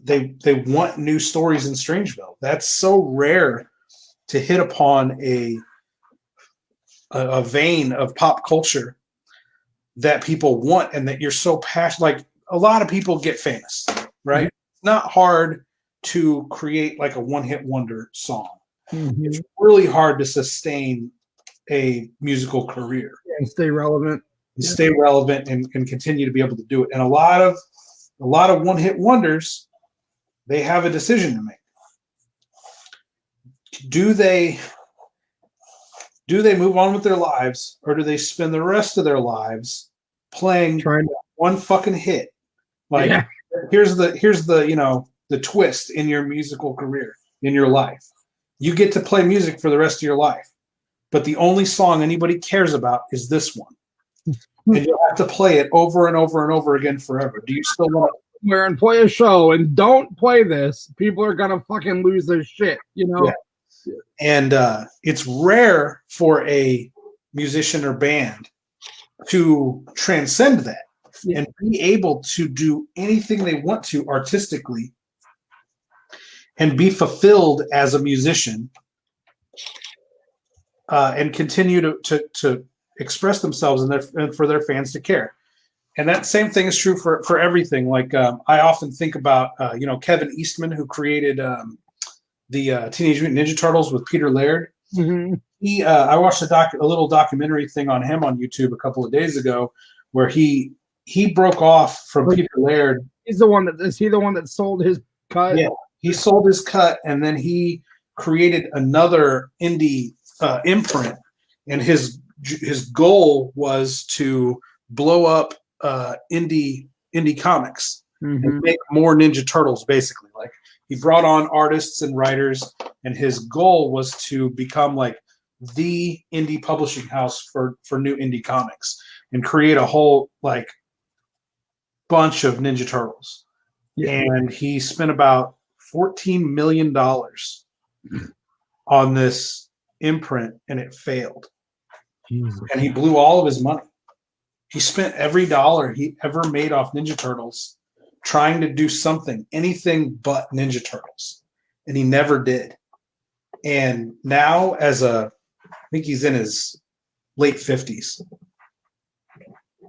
S1: they want new stories in Strangeville. That's so rare to hit upon a vein of pop culture that people want, and that you're so passionate. Like, a lot of people get famous, right? Mm-hmm. It's not hard to create like a one-hit wonder song. Mm-hmm. It's really hard to sustain a musical career
S2: and stay relevant.
S1: And continue to be able to do it. And a lot of one-hit wonders, they have a decision to make. Do they move on with their lives, or do they spend the rest of their lives playing one fucking hit? Like, yeah. here's the the twist in your musical career, in your life. You get to play music for the rest of your life, but the only song anybody cares about is this one. And you'll have to play it over and over and over again forever. Do you still want to
S2: and play a show and don't play this? People are gonna fucking lose their shit, you know?
S1: Yeah. And it's rare for a musician or band to transcend that and be able to do anything they want to artistically and be fulfilled as a musician and continue to express themselves and for their fans to care. And that same thing is true for everything. Like, I often think about Kevin Eastman, who created the Teenage Mutant Ninja Turtles with Peter Laird. Mm-hmm. I watched a little documentary thing on him on YouTube a couple of days ago, where he broke off from Peter Laird.
S2: Is he the one that sold his cut?
S1: Yeah, he sold his cut, and then he created another indie imprint, and his goal was to blow up indie comics and make more Ninja Turtles. Basically, like, He brought on artists and writers, and his goal was to become like the indie publishing house for new indie comics and create a whole like bunch of Ninja Turtles. Yeah. And he spent about $14 million on this imprint, and it failed. Jesus. And he blew all of his money. He spent every dollar he ever made off Ninja Turtles trying to do something, anything but Ninja Turtles. And he never did. And now I think he's in his late 50s.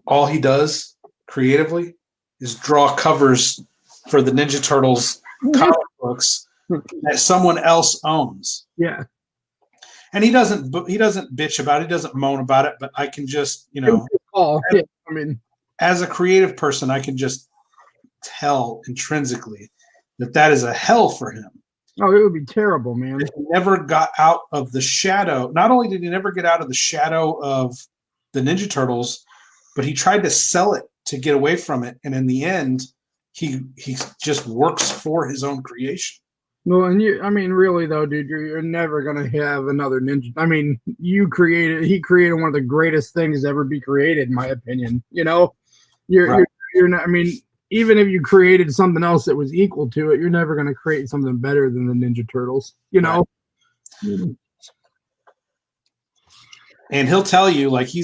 S1: All he does creatively is draw covers for the Ninja Turtles comic books that someone else owns.
S2: Yeah.
S1: And he doesn't bitch about it. He doesn't moan about it, but I can just, as a creative person, I can just tell intrinsically that is a hell for him.
S2: Oh, it would be terrible, man.
S1: He never got out of the shadow. Not only did he never get out of the shadow of the Ninja Turtles, but he tried to sell it to get away from it. And in the end, he just works for his own creation.
S2: Well, and really though, dude, you're never gonna have another Ninja. I mean, he created one of the greatest things to ever be created, in my opinion. You know, you're not. I mean, even if you created something else that was equal to it, you're never gonna create something better than the Ninja Turtles. You know. Right.
S1: And he'll tell you, like he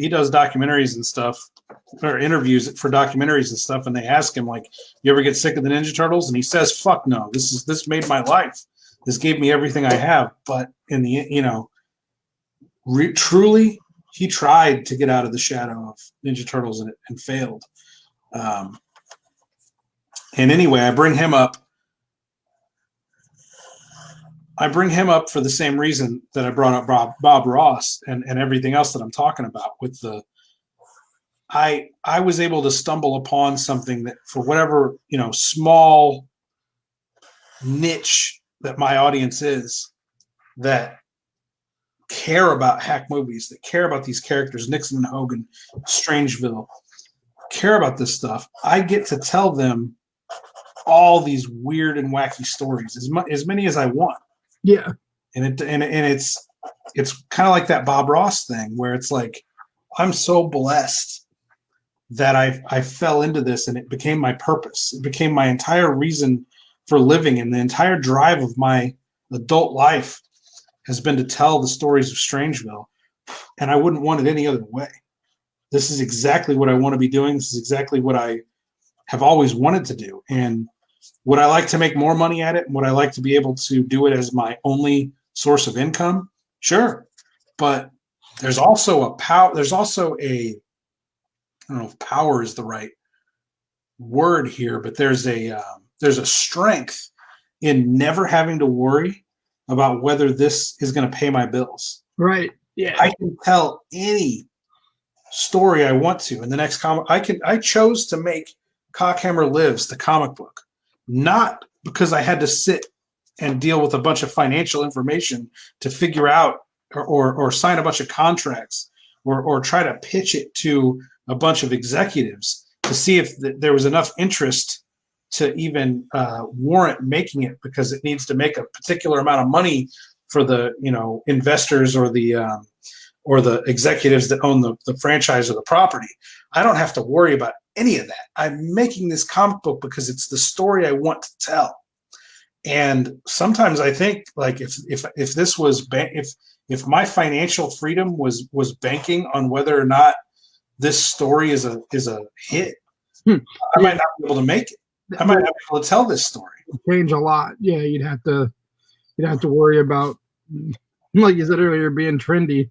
S1: does documentaries and stuff, or interviews for documentaries and stuff, and they ask him, like, you ever get sick of the Ninja Turtles? And he says, fuck no, this made my life. This gave me everything I have. But in the truly, he tried to get out of the shadow of Ninja Turtles and failed. And anyway, I bring him up for the same reason that I brought up Bob Ross and everything else that I'm talking about with I was able to stumble upon something that, for whatever, small niche that my audience is, that care about hack movies, that care about these characters, Nixon and Hogan, Strangeville, care about this stuff. I get to tell them all these weird and wacky stories, as many as I want.
S2: Yeah.
S1: And it's kind of like that Bob Ross thing, where it's like, I'm so blessed that I fell into this and it became my purpose. It became my entire reason for living, and the entire drive of my adult life has been to tell the stories of Strangeville, and I wouldn't want it any other way. This is exactly what I want to be doing. This is exactly what I have always wanted to do. And would I like to make more money at it? And would I like to be able to do it as my only source of income? Sure. But there's also a power. There's also I don't know if power is the right word here, but there's a strength in never having to worry about whether this is going to pay my bills.
S2: Right. Yeah.
S1: I can tell any story I want to in the next comic. I chose to make Cockhammer Lives the comic book, not because I had to sit and deal with a bunch of financial information to figure out or sign a bunch of contracts or try to pitch it to a bunch of executives to see if there was enough interest to even warrant making it, because it needs to make a particular amount of money for the investors or the executives that own the franchise or the property. I don't have to worry about any of that. I'm making this comic book because it's the story I want to tell. And sometimes I think, like, if this was if my financial freedom was banking on whether or not this story is a hit, I might not be able to make it. I might not be able to tell this story.
S2: Change a lot. Yeah, you'd have to worry about, like you said earlier, being trendy.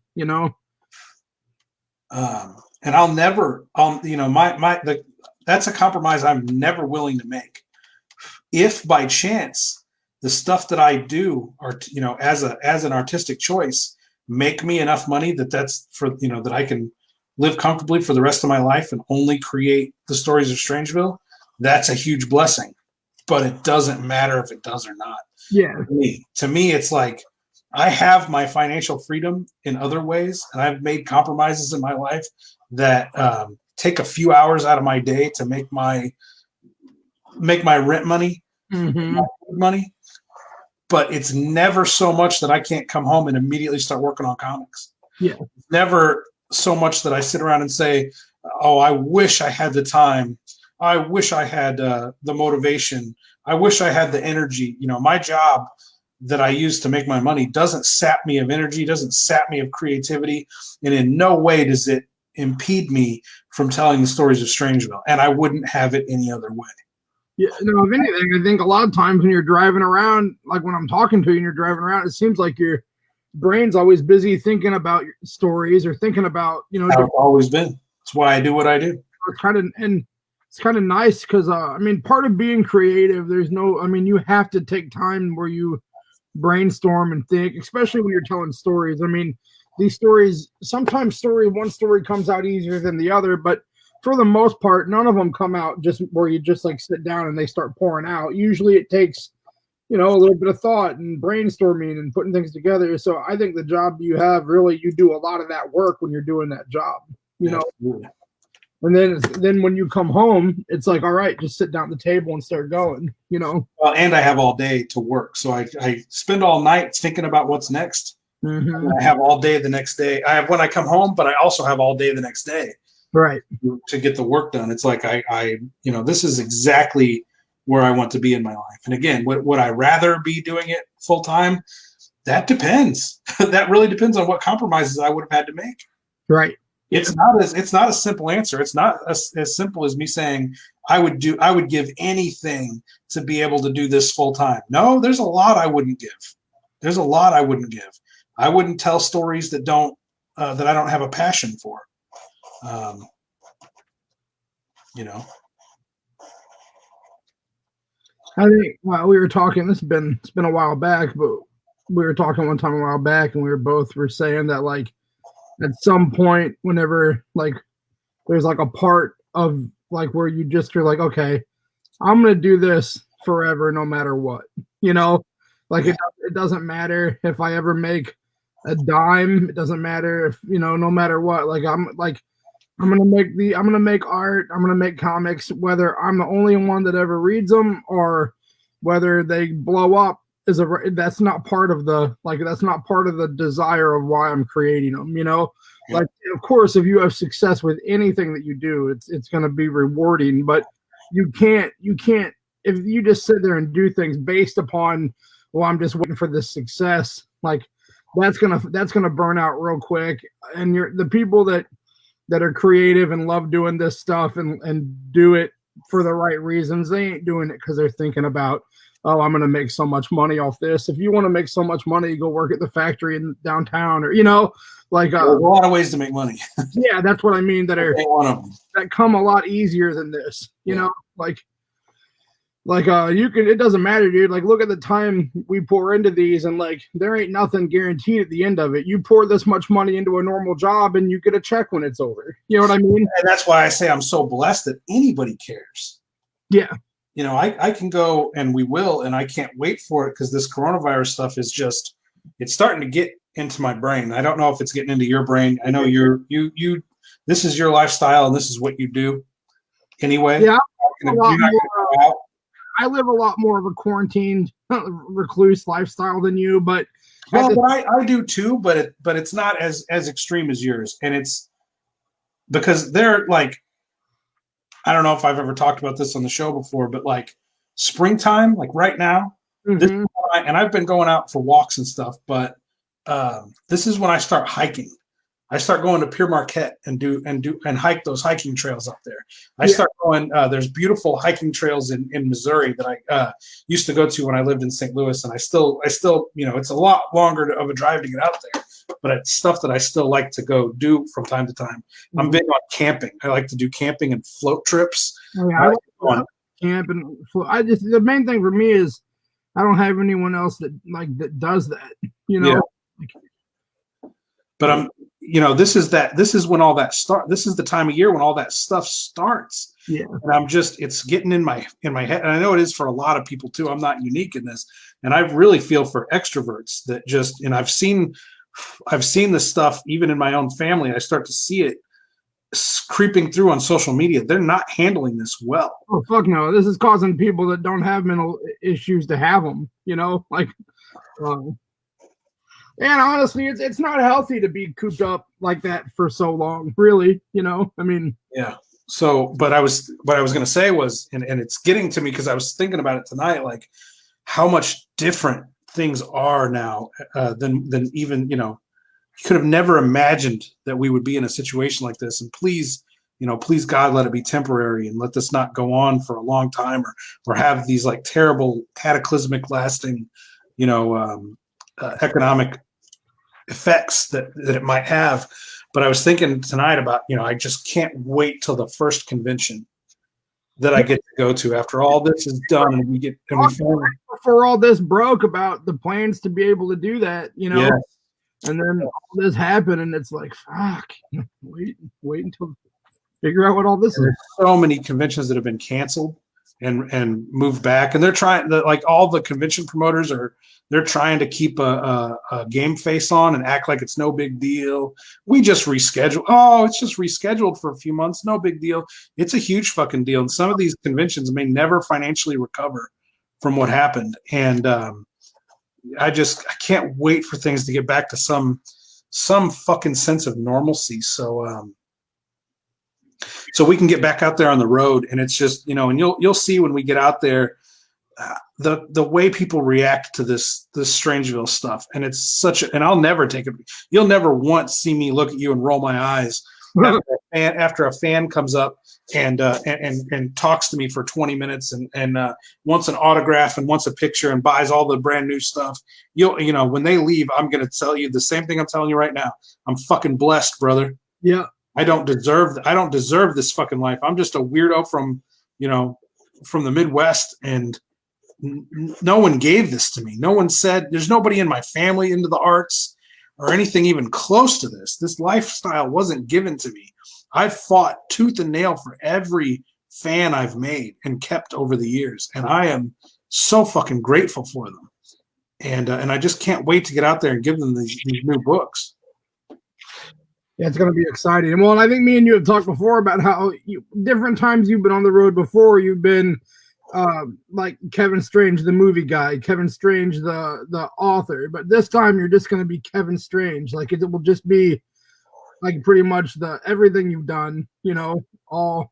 S1: And I'll never, that's a compromise I'm never willing to make. If by chance the stuff that I do, or as an artistic choice, make me enough money that's for that I can live comfortably for the rest of my life and only create the stories of Strangeville, that's a huge blessing. But it doesn't matter if it does or not.
S2: Yeah.
S1: To me, it's like I have my financial freedom in other ways, and I've made compromises in my life that take a few hours out of my day to make my rent money.
S2: Mm-hmm.
S1: money, but it's never so much that I can't come home and immediately start working on comics.
S2: Yeah.
S1: It's never so much that I sit around and say, oh, I wish I had the time. I wish I had the motivation. I wish I had the energy. My job that I use to make my money doesn't sap me of energy, doesn't sap me of creativity, and in no way does it impede me from telling the stories of Strangeville. And I wouldn't have it any other way.
S2: Yeah, no, if anything, I think a lot of times when you're driving around, like when I'm talking to you and you're driving around, it seems like your brain's always busy thinking about your stories or thinking about,
S1: I've always been. That's why I do what I do.
S2: It's kind of nice because, part of being creative, you have to take time where you brainstorm and think, especially when you're telling stories. These stories, sometimes one story comes out easier than the other, but for the most part, none of them come out just where you just like sit down and they start pouring out. Usually it takes, a little bit of thought and brainstorming and putting things together. So I think the job you have, really, you do a lot of that work when you're doing that job,
S1: Absolutely.
S2: And then when you come home, it's like, all right, just sit down at the table and start going,
S1: Well, and I have all day to work. So I spend all night thinking about what's next.
S2: Mm-hmm.
S1: I have all day the next day. I have when I come home, but I also have all day the next day.
S2: Right.
S1: To get the work done. It's like this is exactly where I want to be in my life. And again, would I rather be doing it full time? That depends. That really depends on what compromises I would have had to make.
S2: Right.
S1: It's not a simple answer. It's not as simple as me saying I would give anything to be able to do this full time. No, there's a lot I wouldn't give. There's a lot I wouldn't give. I wouldn't tell stories that I don't have a passion for.
S2: I think we were talking. It's been a while back, but we were talking one time a while back, and we were saying that like at some point, whenever like there's like a part of like where you're like, okay, I'm gonna do this forever, no matter what. Like it doesn't matter if I ever make a dime. It doesn't matter if no matter what. Like I'm gonna make art. I'm gonna make comics, whether I'm the only one that ever reads them or whether they blow up. That's not part of the desire of why I'm creating them.
S1: Yeah.
S2: Like of course, if you have success with anything that you do, it's gonna be rewarding. But you can't if you just sit there and do things based upon, well, I'm just waiting for this success. Like that's gonna burn out real quick. And the people that are creative and love doing this stuff and do it for the right reasons, they ain't doing it because they're thinking about, oh, I'm going to make so much money off this. If you want to make so much money, you go work at the factory in downtown or, like
S1: there's a lot of ways to make money.
S2: Yeah, that's what I mean. That come a lot easier than this, it doesn't matter, dude. Like, look at the time we pour into these, and like, there ain't nothing guaranteed at the end of it. You pour this much money into a normal job, and you get a check when it's over. You know what I mean?
S1: And that's why I say I'm so blessed that anybody cares.
S2: Yeah.
S1: I can go, and we will, and I can't wait for it because this coronavirus stuff is it's starting to get into my brain. I don't know if it's getting into your brain. I know this is your lifestyle, and this is what you do anyway.
S2: Yeah.
S1: I
S2: live a lot more of a quarantined, recluse lifestyle than you, but
S1: I do too. But it's not as extreme as yours, and it's because they're like, I don't know if I've ever talked about this on the show before, but like springtime, like right now,
S2: mm-hmm.
S1: And I've been going out for walks and stuff, but this is when I start hiking. I start going to Pere Marquette and hike those hiking trails up there. I start going. There's beautiful hiking trails in Missouri that I used to go to when I lived in St. Louis, and I still, it's a lot longer of a drive to get out there, but it's stuff that I still like to go do from time to time. Mm-hmm. I'm big on camping. I like to do camping and float trips.
S2: Oh, yeah, I like camp and float. The main thing for me is I don't have anyone else that does that.
S1: Yeah. But I'm. This is when all that start. This is the time of year when all that stuff starts.
S2: Yeah.
S1: And it's getting in my head. And I know it is for a lot of people too. I'm not unique in this. And I really feel for extroverts that and I've seen this stuff even in my own family. I start to see it creeping through on social media, they're not handling this well.
S2: Oh fuck no! This is causing people that don't have mental issues to have them. Like, and honestly, it's not healthy to be cooped up like that for so long. Really, I mean,
S1: yeah. So, what I was going to say was, and it's getting to me because I was thinking about it tonight, like how much different things are now than even, you could have never imagined that we would be in a situation like this. And please, please God, let it be temporary and let this not go on for a long time or have these like terrible cataclysmic lasting, economic effects that it might have. But I was thinking tonight about, I just can't wait till the first convention that I get to go to after all this is done and we
S2: before all this broke about the plans to be able to do that,
S1: Yeah.
S2: And then all this happened, and it's like, fuck, wait until figure out what all this is.
S1: There's so many conventions that have been canceled and moved back, and they're trying like all the convention promoters they're trying to keep a game face on and act like it's no big deal. We just reschedule. Oh, it's just rescheduled for a few months. No big deal. It's a huge fucking deal. And some of these conventions may never financially recover from what happened. And I can't wait for things to get back to some fucking sense of normalcy. So we can get back out there on the road, and it's just, and you'll see when we get out there, the way people react to this Strangeville stuff. And it's and I'll never take it. You'll never once see me look at you and roll my eyes after a fan comes up and talks to me for 20 minutes and wants an autograph and wants a picture and buys all the brand new stuff. When they leave, I'm going to tell you the same thing I'm telling you right now. I'm fucking blessed, brother.
S2: Yeah.
S1: I don't deserve this fucking life. I'm just a weirdo from the Midwest, and no one gave this to me. No one said, there's nobody in my family into the arts or anything even close to this. This lifestyle wasn't given to me. I've fought tooth and nail for every fan I've made and kept over the years, and I am so fucking grateful for them. And I just can't wait to get out there and give them these new books.
S2: Yeah, it's going to be exciting. Well, and I think me and you have talked before about how different times you've been on the road before. You've been like Kevin Strange, the movie guy, Kevin Strange, the author. But this time you're just going to be Kevin Strange. Like it will just be like pretty much everything you've done, all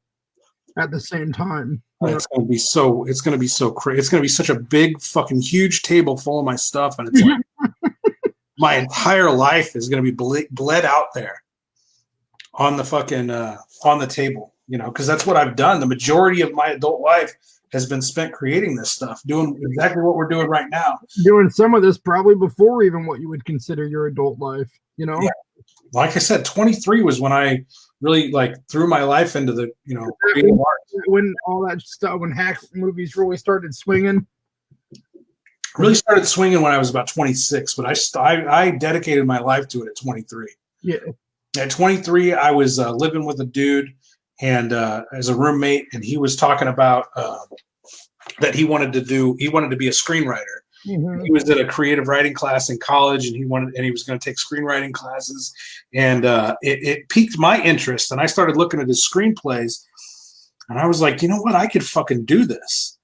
S2: at the same time.
S1: It's going to be so. It's going to be so crazy. It's going to be such a big, fucking huge table full of my stuff, and it's like my entire life is going to be bled out there on the fucking on the table, because that's what I've done. The majority of my adult life has been spent creating this stuff, doing exactly what we're doing right now.
S2: Doing some of this probably before even what you would consider your adult life, Yeah.
S1: Like I said, 23 was when I really threw my life into the, creative arts.
S2: When all that stuff, when hack movies really started swinging.
S1: Really started swinging when I was about 26, but I dedicated my life to it at 23.
S2: Yeah.
S1: At 23, I was living with a dude and as a roommate, and he was talking about that he wanted to be a screenwriter. Mm-hmm. He was at a creative writing class in college, and he was going to take screenwriting classes, and it piqued my interest. And I started looking at his screenplays, and I was like, you know what, I could fucking do this,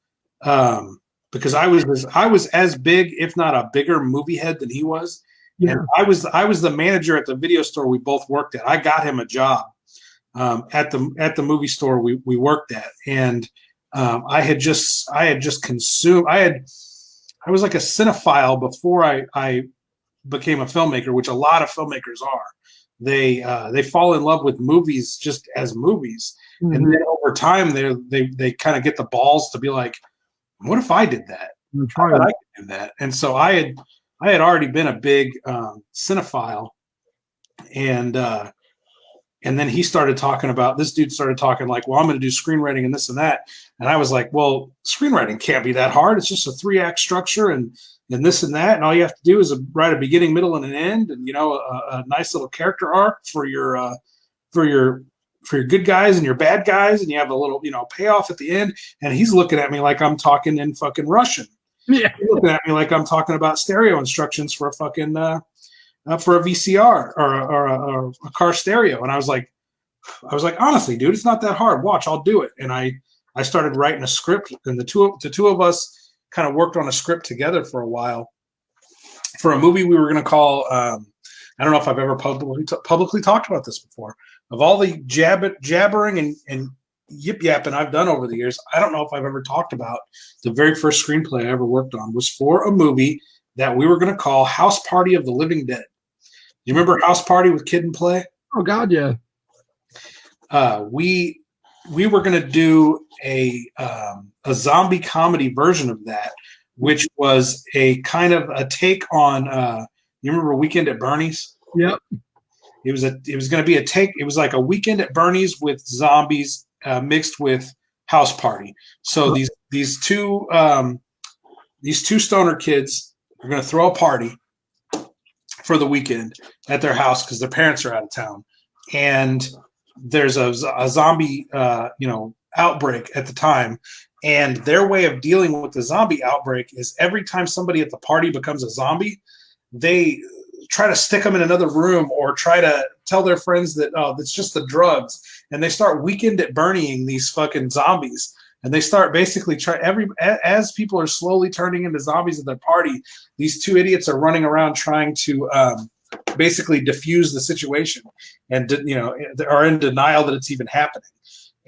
S1: because I was as big, if not a bigger movie head than he was. Yeah. And I was the manager at the video store we both worked at. I got him a job at the movie store we worked at, and I was like a cinephile before I became a filmmaker, which a lot of filmmakers are. They fall in love with movies just as movies, mm-hmm. and then over time they kind of get the balls to be like, what if I did that? How could I do that? And so I had already been a big cinephile, and then this dude started talking like, well, I'm going to do screenwriting and this and that. And I was like, well, screenwriting can't be that hard. It's just a 3-act structure and this and that. And all you have to do is write a beginning, middle, and an end, and, a nice little character arc for your good guys and your bad guys. And you have a little, payoff at the end. And he's looking at me like I'm talking in fucking Russian. Yeah. He's looking at me like I'm talking about stereo instructions for a fucking, for a VCR or a car stereo. And I was like, I was like, honestly, dude, it's not that hard. Watch, I'll do it. And I started writing a script, and the two of us kind of worked on a script together for a while for a movie we were going to call. I don't know if I've ever publicly talked about this before. Of all the jabbering and yip yapping I've done over the years, I don't know if I've ever talked about the very first screenplay I ever worked on was for a movie that we were going to call House Party of the Living Dead. You remember House Party with Kid and Play?
S2: Oh God, yeah.
S1: We were going to do a zombie comedy version of that, which was a kind of a take on. You remember Weekend at Bernie's?
S2: Yep.
S1: It was going to be a take. It was like a Weekend at Bernie's with zombies mixed with House Party. So these two stoner kids are going to throw a party for the weekend at their house because their parents are out of town, and there's a zombie outbreak at the time. And their way of dealing with the zombie outbreak is every time somebody at the party becomes a zombie, they try to stick them in another room or try to tell their friends that, oh, it's just the drugs. And they start Weekend at Bernieing these fucking zombies. And they start basically as people are slowly turning into zombies at their party, these two idiots are running around trying to basically diffuse the situation and, are in denial that it's even happening.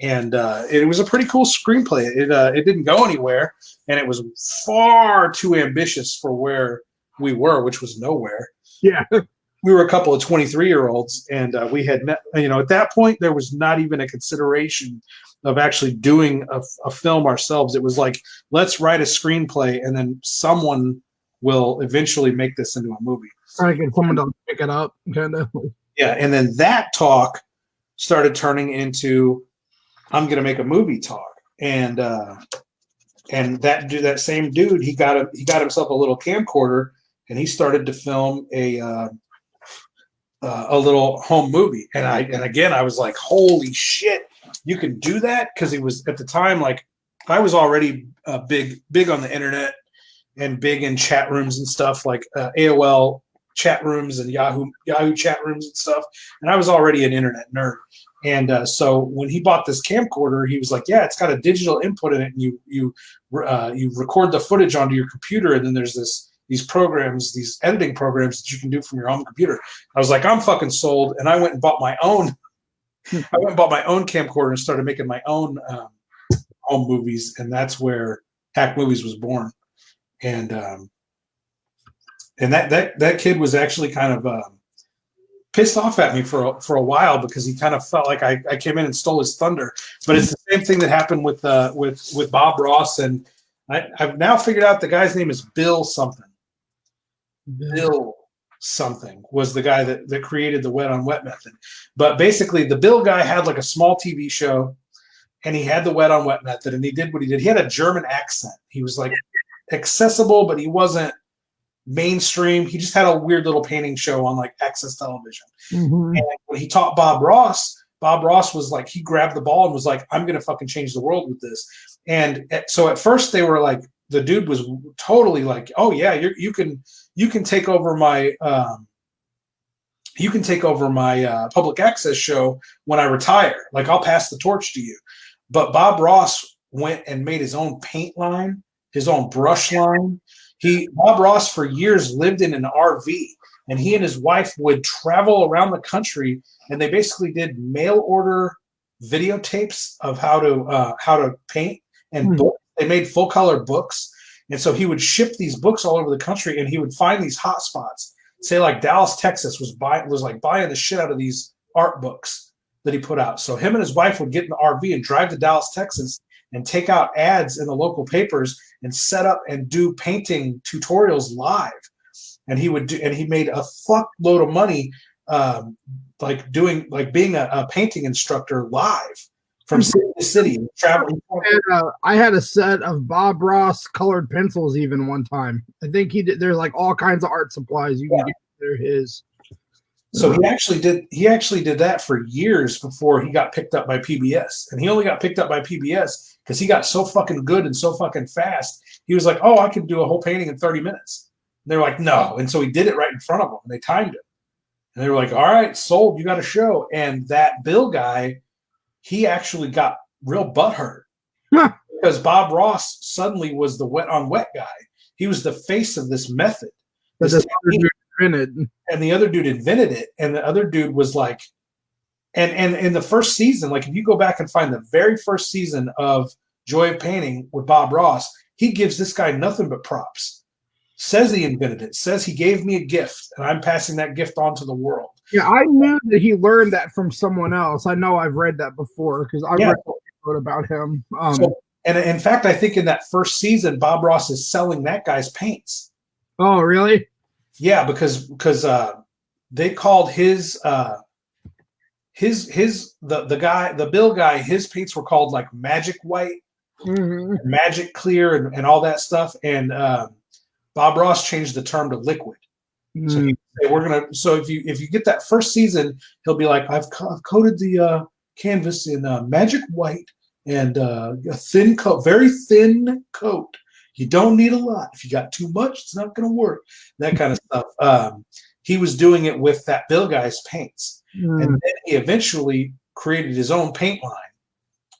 S1: And it was a pretty cool screenplay. It didn't go anywhere, and it was far too ambitious for where we were, which was nowhere.
S2: Yeah.
S1: We were a couple of 23-year-olds, and we had met, at that point, there was not even a consideration of actually doing a film ourselves. It was like, let's write a screenplay, and then someone will eventually make this into a movie.
S2: Trying to get someone to pick it up, kind of.
S1: Yeah, and then that talk started turning into, I'm going to make a movie talk, and that same dude, he got himself a little camcorder, and he started to film a little home movie. And again, I was like, holy shit, you can do that? Because it was at the time, like, I was already big on the internet and big in chat rooms and stuff, like AOL chat rooms and Yahoo chat rooms and stuff. And I was already an internet nerd. And so when he bought this camcorder, he was like, yeah, it's got a digital input in it. And you record the footage onto your computer. And then there's these programs, these editing programs that you can do from your home computer. I was like, I'm fucking sold. And I went and bought my own. Camcorder and started making my own home movies. And that's where Hack Movies was born. And that kid was actually kind of pissed off at me for a while because he kind of felt like I came in and stole his thunder. But it's the same thing that happened with Bob Ross, and I've now figured out the guy's name is Bill something. Bill something was the guy that created the Wet on Wet method. But basically, the Bill guy had like a small TV show, and he had the Wet on Wet method, and he did what he did. He had a German accent. He was like accessible, but he wasn't mainstream. He just had a weird little painting show on like Access Television. Mm-hmm. And when he taught Bob Ross was like, he grabbed the ball and was like, I'm going to fucking change the world with this. And so at first they were like, the dude was totally like, oh yeah, you can take over my public access show when I retire. Like, I'll pass the torch to you. But Bob Ross went and made his own paint line, his own brush line. Bob Ross for years lived in an RV, and he and his wife would travel around the country, and they basically did mail order videotapes of how to paint and books. They made full color books. And so he would ship these books all over the country, and he would find these hot spots. Say like Dallas, Texas was buying the shit out of these art books that he put out. So him and his wife would get in the RV and drive to Dallas, Texas, and take out ads in the local papers and set up and do painting tutorials live. And he made a fuckload of money, being a painting instructor live from city to city, traveling.
S2: I had a set of Bob Ross colored pencils even one time. I think he did. There's like all kinds of art supplies you can get. They're his.
S1: So he actually did that for years before he got picked up by PBS. And he only got picked up by PBS because he got so fucking good and so fucking fast. He was like, oh, I could do a whole painting in 30 minutes. And they were like, no. And so he did it right in front of them, and they timed it. And they were like, all right, sold, you got a show. And that Bill guy, he actually got real butthurt because Bob Ross suddenly was the wet on wet guy. He was the face of this method.
S2: That
S1: This
S2: the other dude invented.
S1: and the other dude invented it. And the other dude was like, and in the first season, like if you go back and find the very first season of Joy of Painting with Bob Ross, he gives this guy nothing but props. Says he invented it. Says he gave me a gift, and I'm passing that gift on to the world.
S2: Yeah, I knew that he learned that from someone else. I know I've read that before because I wrote about him.
S1: And in fact, I think in that first season, Bob Ross is selling that guy's paints.
S2: Oh, really?
S1: Yeah, because they called the Bill guy, his paints were called like Magic White, Magic Clear, and all that stuff. And Bob Ross changed the term to liquid. So if you get that first season, he'll be like, I've coated the canvas in Magic White and a thin coat, very thin coat. You don't need a lot. If you got too much, it's not going to work. That kind of stuff. He was doing it with that Bill guy's paints, and then he eventually created his own paint line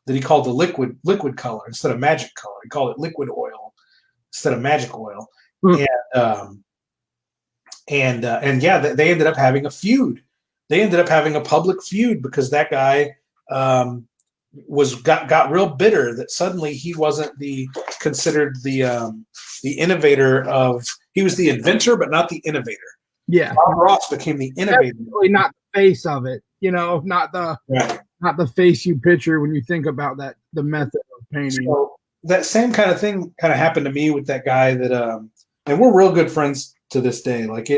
S1: that he called the liquid color instead of magic color. He called it liquid oil instead of magic oil. And yeah, they ended up having a feud. They ended up having a public feud because that guy got real bitter that suddenly he wasn't considered the innovator of. He was the inventor, but not the innovator.
S2: Yeah,
S1: Bob Ross became the innovator.
S2: Definitely not the face of it. Not the face you picture when you think about the method of painting.
S1: So that same kind of thing kind of happened to me with that guy that, and we're real good friends to this day. Like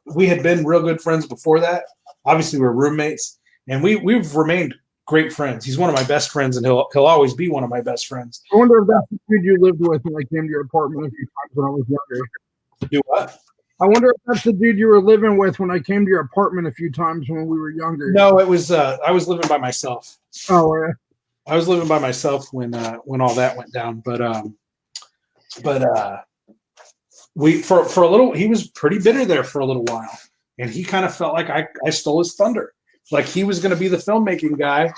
S1: we had been real good friends before that. Obviously, we're roommates, and we've remained great friends. He's one of my best friends, and he'll always be one of my best friends.
S2: I wonder if that's the dude you lived with when I came to your apartment a few times when I was younger.
S1: Do what?
S2: I wonder if that's the dude you were living with when I came to your apartment a few times when we were younger.
S1: No, it was I was living by myself.
S2: Oh, yeah.
S1: I was living by myself when all that went down. But we for a little, he was pretty bitter there for a little while, and he kind of felt like I stole his thunder. Like he was going to be the filmmaking guy,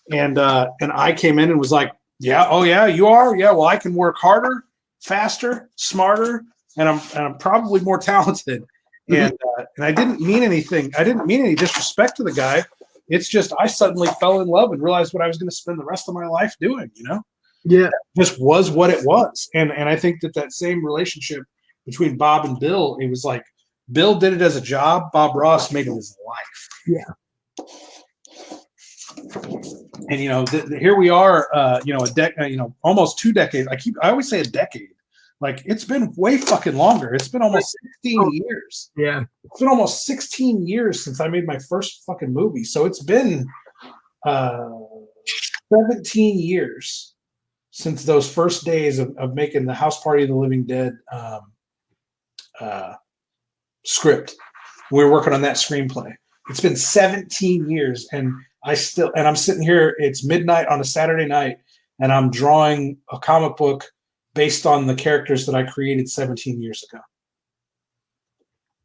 S1: and I came in and was like, yeah, oh yeah, you are, yeah. Well, I can work harder, faster, smarter, and I'm probably more talented. And I didn't mean anything. I didn't mean any disrespect to the guy. It's just I suddenly fell in love and realized what I was going to spend the rest of my life doing.
S2: Yeah,
S1: that just was what it was. And I think that same relationship between Bob and Bill, it was like Bill did it as a job. Bob Ross made it his life.
S2: Yeah.
S1: And here we are. Almost 2 decades. I always say a decade. Like it's been way fucking longer. It's been almost 16 years.
S2: Yeah.
S1: It's been almost 16 years since I made my first fucking movie. So it's been 17 years since those first days of making the House Party of the Living Dead script. We were working on that screenplay. It's been 17 years, and I'm sitting here. It's midnight on a Saturday night, and I'm drawing a comic book based on the characters that I created 17 years ago.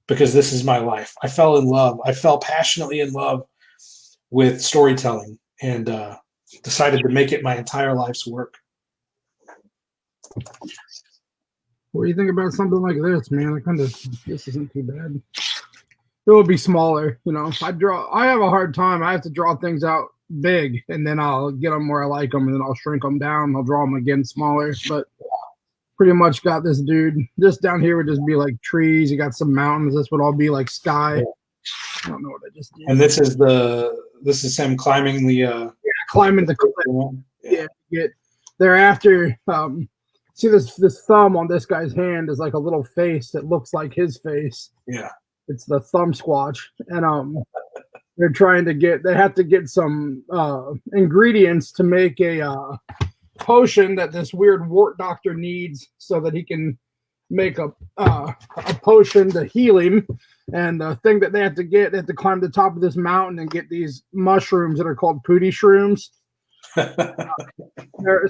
S1: Because this is my life. I fell in love. I fell passionately in love with storytelling and decided to make it my entire life's work.
S2: What do you think about something like this, man? This isn't too bad. It would be smaller, I have a hard time. I have to draw things out big, and then I'll get them where I like them, and then I'll shrink them down. I'll draw them again smaller, but pretty much got this dude. This down here would just be like trees. You got some mountains. This would all be like sky. Yeah. I don't know what I just did.
S1: And this is him climbing the
S2: climbing the cliff. Yeah. Thereafter, see this thumb on this guy's hand is like a little face that looks like his face.
S1: Yeah.
S2: It's the thumb squatch, and they have to get some ingredients to make a potion that this weird wart doctor needs so that he can make a potion to heal him. And the thing that they have to climb the top of this mountain and get these mushrooms that are called pooty shrooms.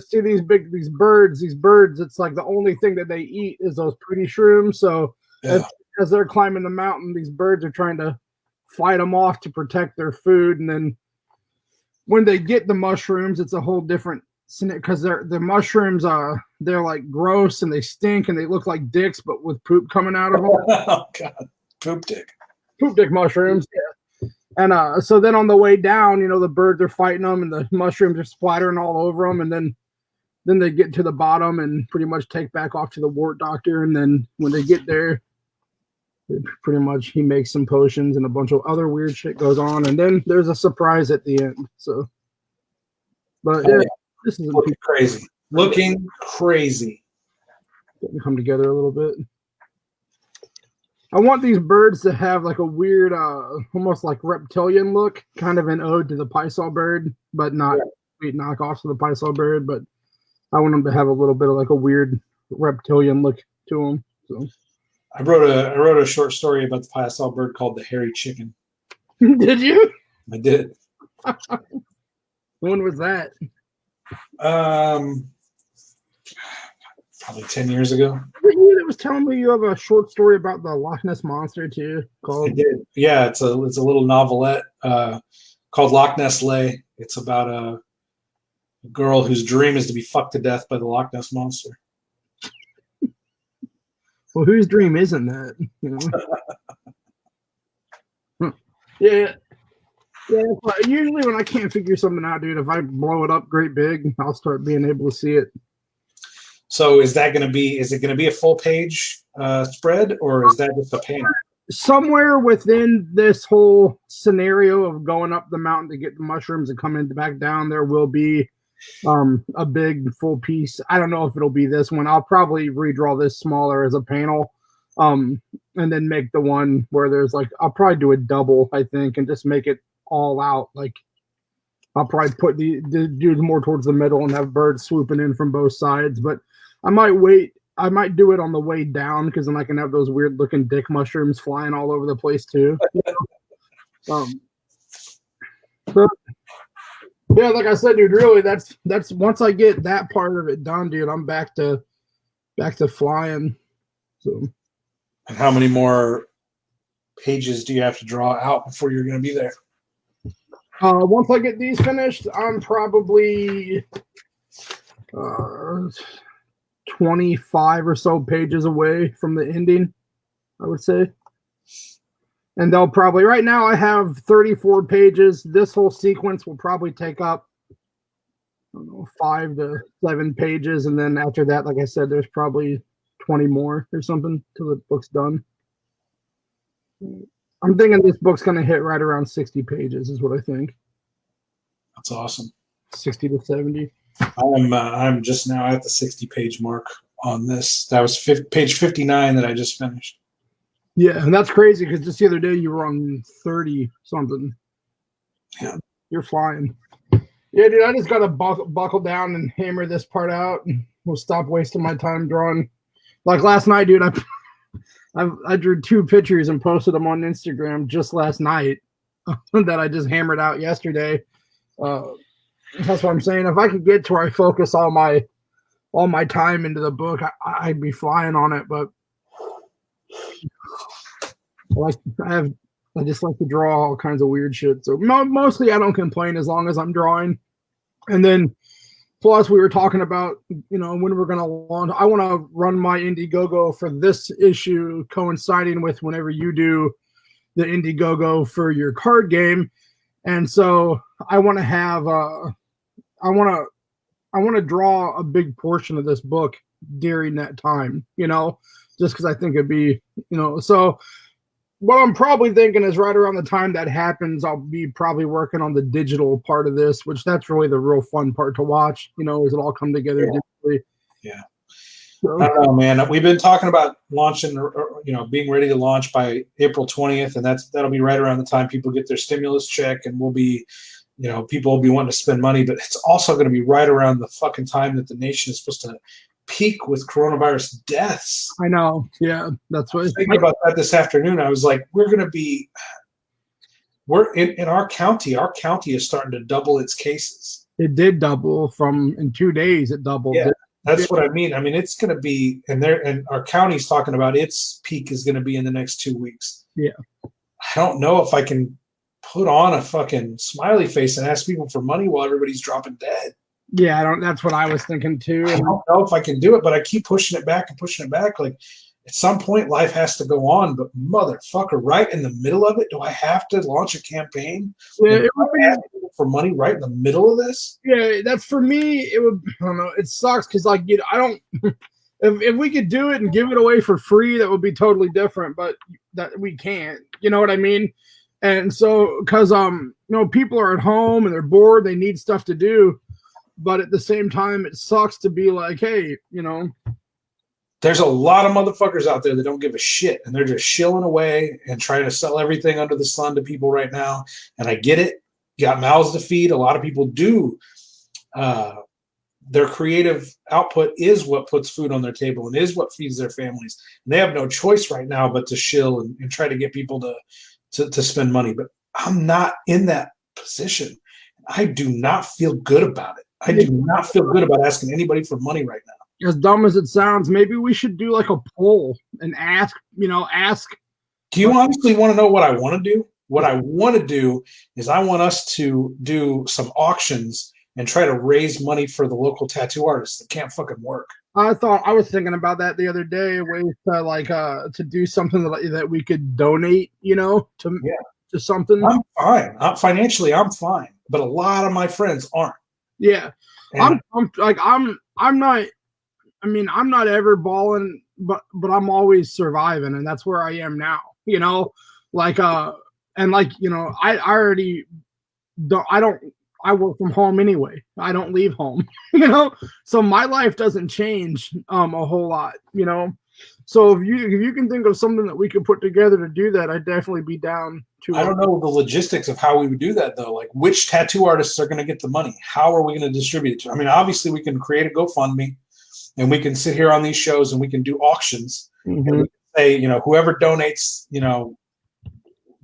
S2: See these birds. It's like the only thing that they eat is those pooty shrooms. So as they're climbing the mountain, these birds are trying to fight them off to protect their food, and then when they get the mushrooms, it's a whole different because the mushrooms they're like gross and they stink and they look like dicks, but with poop coming out of them.
S1: Oh God, poop dick
S2: mushrooms. Yeah. And so then on the way down, the birds are fighting them and the mushrooms are splattering all over them, and then they get to the bottom and pretty much take back off to the wart doctor, and then when they get there, pretty much he makes some potions and a bunch of other weird shit goes on, and then there's a surprise at the end. So, but yeah, this is
S1: looking crazy. Looking crazy.
S2: Come together a little bit. I want these birds to have like a weird, almost like reptilian look, kind of an ode to the piceall bird, but not complete knockoffs of the piceall bird. But I want them to have a little bit of like a weird reptilian look to them. So.
S1: I wrote a short story about the piceall bird called the hairy chicken.
S2: Did you?
S1: I did.
S2: When was that?
S1: Probably 10 years ago.
S2: You that was telling me you have a short story about the Loch Ness Monster too.
S1: I did. Yeah, it's a little novelette called Loch Ness Lay. It's about a girl whose dream is to be fucked to death by the Loch Ness Monster.
S2: Well, whose dream isn't that? Yeah. Usually when I can't figure something out, dude, if I blow it up great big, I'll start being able to see it.
S1: So is it going to be a full page spread, or is that just a panel?
S2: Somewhere within this whole scenario of going up the mountain to get the mushrooms and coming back down, there will be a big full piece. I don't know if it'll be this one. I'll probably redraw this smaller as a panel, and then make the one where there's like, I'll probably do a double, I think, and just make it all out. Like I'll probably put the dudes more towards the middle and have birds swooping in from both sides. But I might wait. I might do it on the way down because then I can have those weird looking dick mushrooms flying all over the place too. But yeah, like I said, dude, really, that's once I get that part of it done, dude, I'm back to flying. So,
S1: and how many more pages do you have to draw out before you're going to be there?
S2: Once I get these finished, I'm probably 25 or so pages away from the ending, I would say. And they'll probably, right now I have 34 pages. This whole sequence will probably take up, I don't know, 5 to 7 pages. And then after that, like I said, there's probably 20 more or something till the book's done. I'm thinking this book's going to hit right around 60 pages is what I think.
S1: That's awesome.
S2: 60 to 70.
S1: I'm just now at the 60 page mark on this. That was page 59 that I just finished.
S2: Yeah, and that's crazy because just the other day you were on 30 something.
S1: Yeah,
S2: you're flying. Yeah, dude, I just gotta buckle down and hammer this part out, and we'll stop wasting my time drawing. Like last night, dude, I drew 2 pictures and posted them on Instagram just last night that I just hammered out yesterday. That's what I'm saying. If I could get to where I focus all my time into the book, I'd be flying on it. But I just like to draw all kinds of weird shit. So mostly I don't complain as long as I'm drawing. And then plus we were talking about, when we're going to launch. I want to run my Indiegogo for this issue coinciding with whenever you do the Indiegogo for your card game. And so I want to have I want to draw a big portion of this book during that time, just because I think it'd be, so what I'm probably thinking is right around the time that happens, I'll be probably working on the digital part of this, which that's really the real fun part to watch, as it all come together digitally.
S1: Yeah. So, I don't know, man. We've been talking about launching, being ready to launch by April 20th, and that'll be right around the time people get their stimulus check, and we'll be, people will be wanting to spend money, but it's also going to be right around the fucking time that the nation is supposed to peak with coronavirus deaths.
S2: I know. Yeah, that's what I was
S1: thinking about that this afternoon. I was like, we're in our county. Our county is starting to double its cases.
S2: It did double in 2 days. It doubled.
S1: Yeah, that's what I mean. I mean, it's going to be, and our county's talking about its peak is going to be in the next 2 weeks.
S2: Yeah.
S1: I don't know if I can put on a fucking smiley face and ask people for money while everybody's dropping dead.
S2: Yeah, I don't. That's what I was thinking too.
S1: I don't know if I can do it, but I keep pushing it back and pushing it back. Like at some point, life has to go on. But motherfucker, right in the middle of it, do I have to launch a campaign?
S2: Yeah, it would be,
S1: for money right in the middle of this?
S2: yeah, that's for me. It would. I don't know. It sucks because like I don't. If we could do it and give it away for free, that would be totally different. But that we can't. You know what I mean? And so because people are at home and they're bored, they need stuff to do. But at the same time, it sucks to be like, hey,
S1: there's a lot of motherfuckers out there that don't give a shit, and they're just shilling away and trying to sell everything under the sun to people right now. And I get it. You got mouths to feed. A lot of people do. Their creative output is what puts food on their table and is what feeds their families. And they have no choice right now but to shill and try to get people to spend money. But I'm not in that position. I do not feel good about it. I do not feel good about asking anybody for money right now.
S2: As dumb as it sounds, maybe we should do like a poll and ask.
S1: Do you honestly want to know what I want to do? What I want to do is I want us to do some auctions and try to raise money for the local tattoo artists that can't fucking work.
S2: I was thinking about that the other day, ways to to do something that we could donate, to something.
S1: I'm fine. Financially, I'm fine, but a lot of my friends aren't.
S2: Yeah, and I'm not. I mean, I'm not ever balling, but I'm always surviving, and that's where I am now. I already don't. I work from home anyway. I don't leave home, so my life doesn't change a whole lot, So if you can think of something that we could put together to do that, I'd definitely be down to.
S1: I don't know the logistics of how we would do that though. Like which tattoo artists are going to get the money? How are we going to distribute it to? I mean, obviously we can create a GoFundMe and we can sit here on these shows and we can do auctions.
S2: Mm-hmm.
S1: And we can say, whoever donates,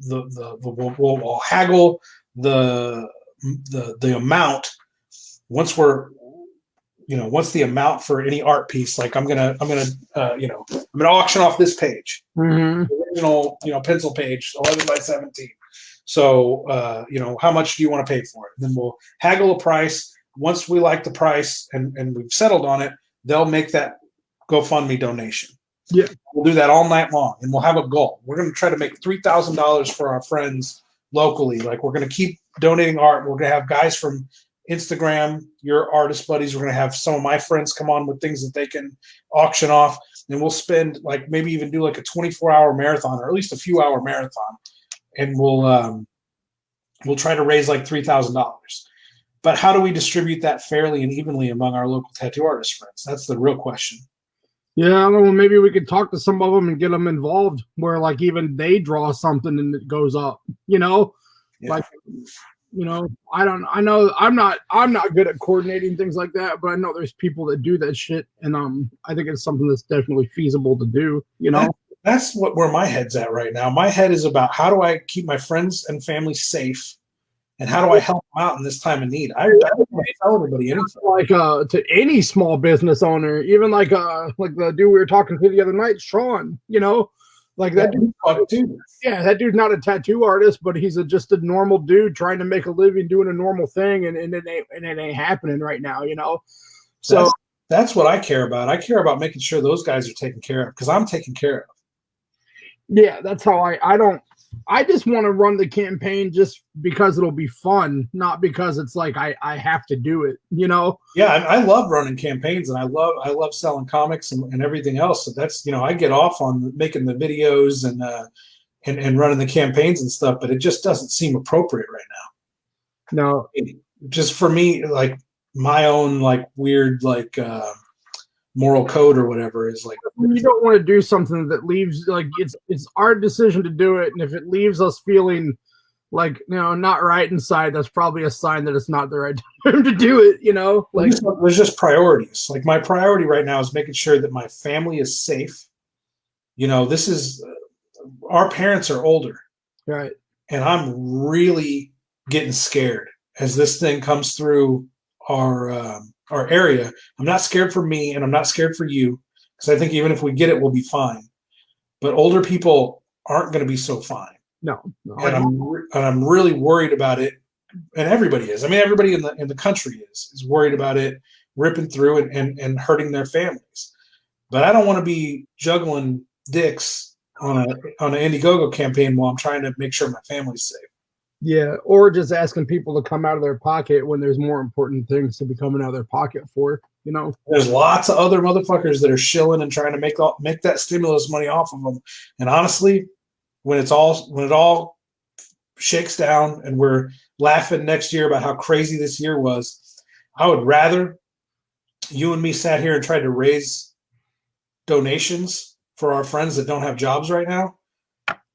S1: we'll haggle the amount once the amount for any art piece, like I'm gonna auction off this page,
S2: mm-hmm.
S1: the original pencil page 11 by 17. So how much do you want to pay for it? And then we'll haggle a price. Once we like the price and we've settled on it, they'll make that GoFundMe donation.
S2: Yeah,
S1: we'll do that all night long, and we'll have a goal. We're going to try to make $3,000 for our friends locally. Like we're going to keep donating art. We're going to have guys from Instagram, your artist buddies. We're going to have some of my friends come on with things that they can auction off. And we'll spend maybe even do a 24-hour marathon, or at least a few hour marathon. And we'll try to raise $3,000. But how do we distribute that fairly and evenly among our local tattoo artist friends? That's the real question.
S2: Yeah, well, maybe we could talk to some of them and get them involved where even they draw something and it goes up,
S1: Yeah.
S2: I know I'm not good at coordinating things like that, but I know there's people that do that shit. And I think it's something that's definitely feasible to do,
S1: That's where my head's at right now. My head is about how do I keep my friends and family safe, and how do I help them out in this time of need? I don't want to tell everybody anything.
S2: To any small business owner, even like the dude we were talking to the other night, Sean, that dude. Yeah, that dude's not a tattoo artist, but he's just a normal dude trying to make a living doing a normal thing, and it ain't happening right now, So
S1: that's what I care about. I care about making sure those guys are taken care of because I'm taken care of.
S2: Yeah, that's how I just want to run the campaign just because it'll be fun, not because it's I have to do it,
S1: Yeah, I love running campaigns, and I love selling comics and everything else. So that's I get off on making the videos and running the campaigns and stuff, but it just doesn't seem appropriate right now.
S2: No,
S1: just for me, my own weird moral code or whatever is
S2: you don't want to do something that leaves it's our decision to do it, and if it leaves us feeling not right inside, that's probably a sign that it's not the right time to do it.
S1: There's just priorities. My priority right now is making sure that my family is safe. This is our parents are older,
S2: right?
S1: And I'm really getting scared as this thing comes through our area. I'm not scared for me, and I'm not scared for you, because I think even if we get it, we'll be fine. But older people aren't going to be so fine.
S2: No.
S1: And I'm really worried about it, and everybody is. I mean, everybody in the country is worried about it ripping through and hurting their families. But I don't want to be juggling dicks on an Indiegogo campaign while I'm trying to make sure my family's safe.
S2: Yeah, or just asking people to come out of their pocket when there's more important things to be coming out of their pocket for.
S1: There's lots of other motherfuckers that are shilling and trying to make that stimulus money off of them. And honestly, when it all shakes down and we're laughing next year about how crazy this year was, I would rather you and me sat here and tried to raise donations for our friends that don't have jobs right now.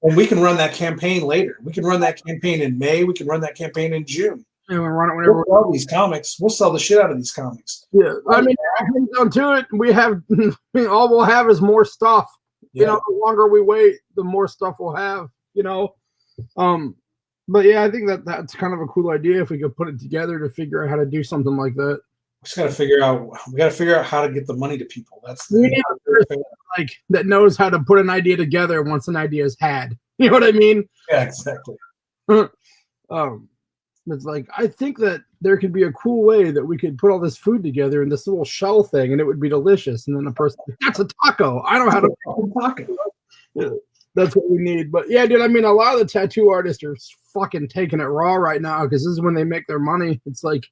S1: And we can run that campaign later. We can run that campaign in May. We can run that campaign in June.
S2: And we run it whenever
S1: we'll sell these comics. We'll sell the shit out of these comics.
S2: Yeah, I mean, comes down to it, we have all we'll have is more stuff.
S1: Yeah.
S2: The longer we wait, the more stuff we'll have. But yeah, I think that's kind of a cool idea if we could put it together to figure out how to do something like that.
S1: We just got to figure out how to get the money to people. That's
S2: we need a person that knows how to put an idea together once an idea is had. You know what I mean?
S1: Yeah, exactly.
S2: It's like, I think that there could be a cool way that we could put all this food together in this little shell thing and it would be delicious. And then the person, that's a taco. I don't know how to make a taco. Yeah, that's what we need. But yeah, dude, I mean, a lot of the tattoo artists are fucking taking it raw right now because this is when they make their money. It's like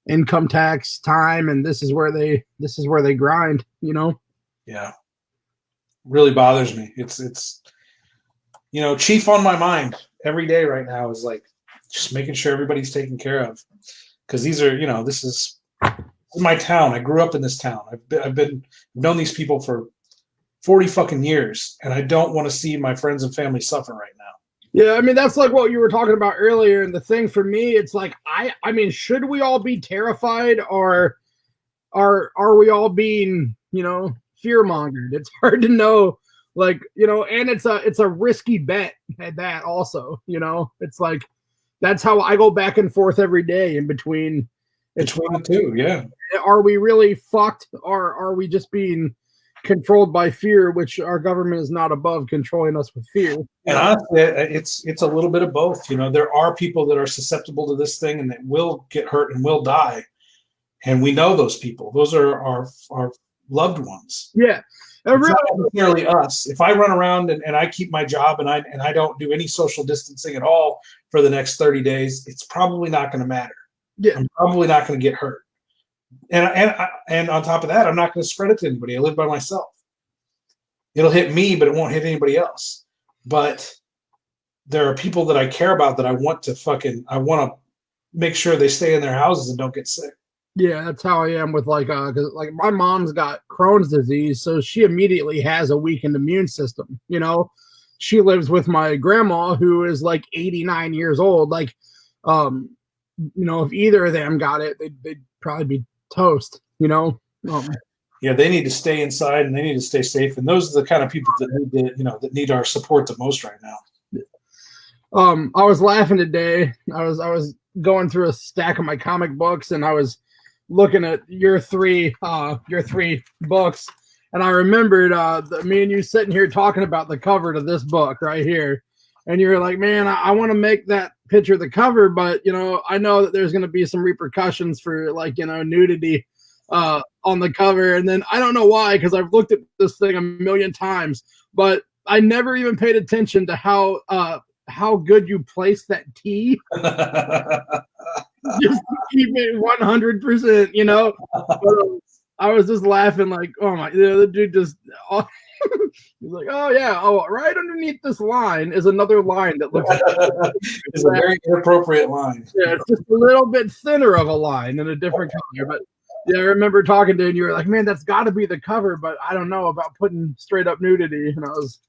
S2: income tax time, and this is where they grind,
S1: Yeah. Really bothers me. It's chief on my mind every day right now is like just making sure everybody's taken care of, because these are, this is my town. I grew up in this town. I've known these people for 40 fucking years, and I don't want to see my friends and family suffer right now.
S2: Yeah, I mean, that's like what you were talking about earlier. And the thing for me, it's like, I mean, should we all be terrified, or are we all being, fear-mongered? It's hard to know, and it's a risky bet at that also, it's like, that's how I go back and forth every day in between
S1: the two. Yeah.
S2: Are we really fucked, or are we just being controlled by fear, which our government is not above controlling us with fear?
S1: And honestly, it's a little bit of both. There are people that are susceptible to this thing and that will get hurt and will die. And we know those people. Those are our loved ones.
S2: Yeah.
S1: It's not necessarily us. If I run around and I keep my job and I don't do any social distancing at all for the next 30 days, it's probably not going to matter.
S2: Yeah.
S1: I'm probably not going to get hurt. And on top of that, I'm not going to spread it to anybody. I live by myself. It'll hit me, but it won't hit anybody else. But there are people that I care about that I want to make sure they stay in their houses and don't get sick.
S2: Yeah, that's how I am with cause my mom's got Crohn's disease, so she immediately has a weakened immune system. She lives with my grandma who is like 89 years old. Like, if either of them got it, they'd probably be toast.
S1: Yeah, they need to stay inside and they need to stay safe. And those are the kind of people that need our support the most right now.
S2: I was laughing today. I was going through a stack of my comic books, and I was looking at your three books, and I remembered me and you sitting here talking about the cover to this book right here, and you were like, man, I want to make that picture the cover, but I know that there's going to be some repercussions for nudity on the cover. And then I don't know why, because I've looked at this thing a million times, but I never even paid attention to how good you place that T. Just keep it 100%, But, I was just laughing like, oh my, the dude just, he's like, oh yeah, right underneath this line is another line that looks
S1: it's a very inappropriate line.
S2: Yeah, it's just a little bit thinner of a line in a different color. But yeah, I remember talking to you and you were like, man, that's got to be the cover, but I don't know about putting straight up nudity. And I was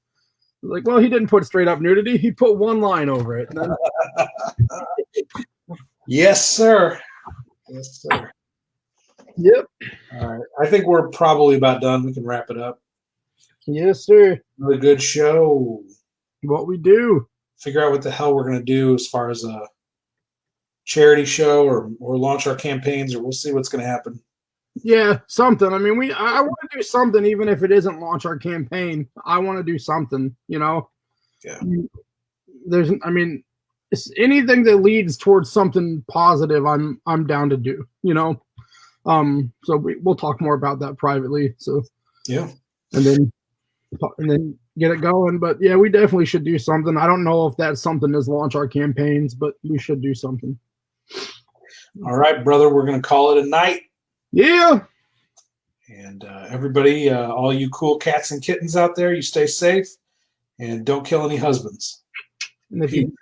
S2: like, well, he didn't put straight up nudity. He put one line over it. Then...
S1: Yes, sir. Yes, sir.
S2: Yep.
S1: All right. I think we're probably about done. We can wrap it up.
S2: Yes, sir.
S1: Another good show.
S2: What we do.
S1: Figure out what the hell we're going to do as far as a charity show or launch our campaigns, or we'll see what's going to happen.
S2: Yeah, something. I mean, I want to do something, even if it isn't launch our campaign. I want to do something,
S1: Yeah.
S2: I mean, it's anything that leads towards something positive, I'm down to do, you know. So we'll talk more about that privately. So
S1: Yeah.
S2: and then get it going. But yeah, we definitely should do something. I don't know if that's something as launch our campaigns, but we should do something.
S1: All right, brother, we're going to call it a night.
S2: Yeah.
S1: And everybody, all you cool cats and kittens out there, you stay safe and don't kill any husbands.
S2: And if you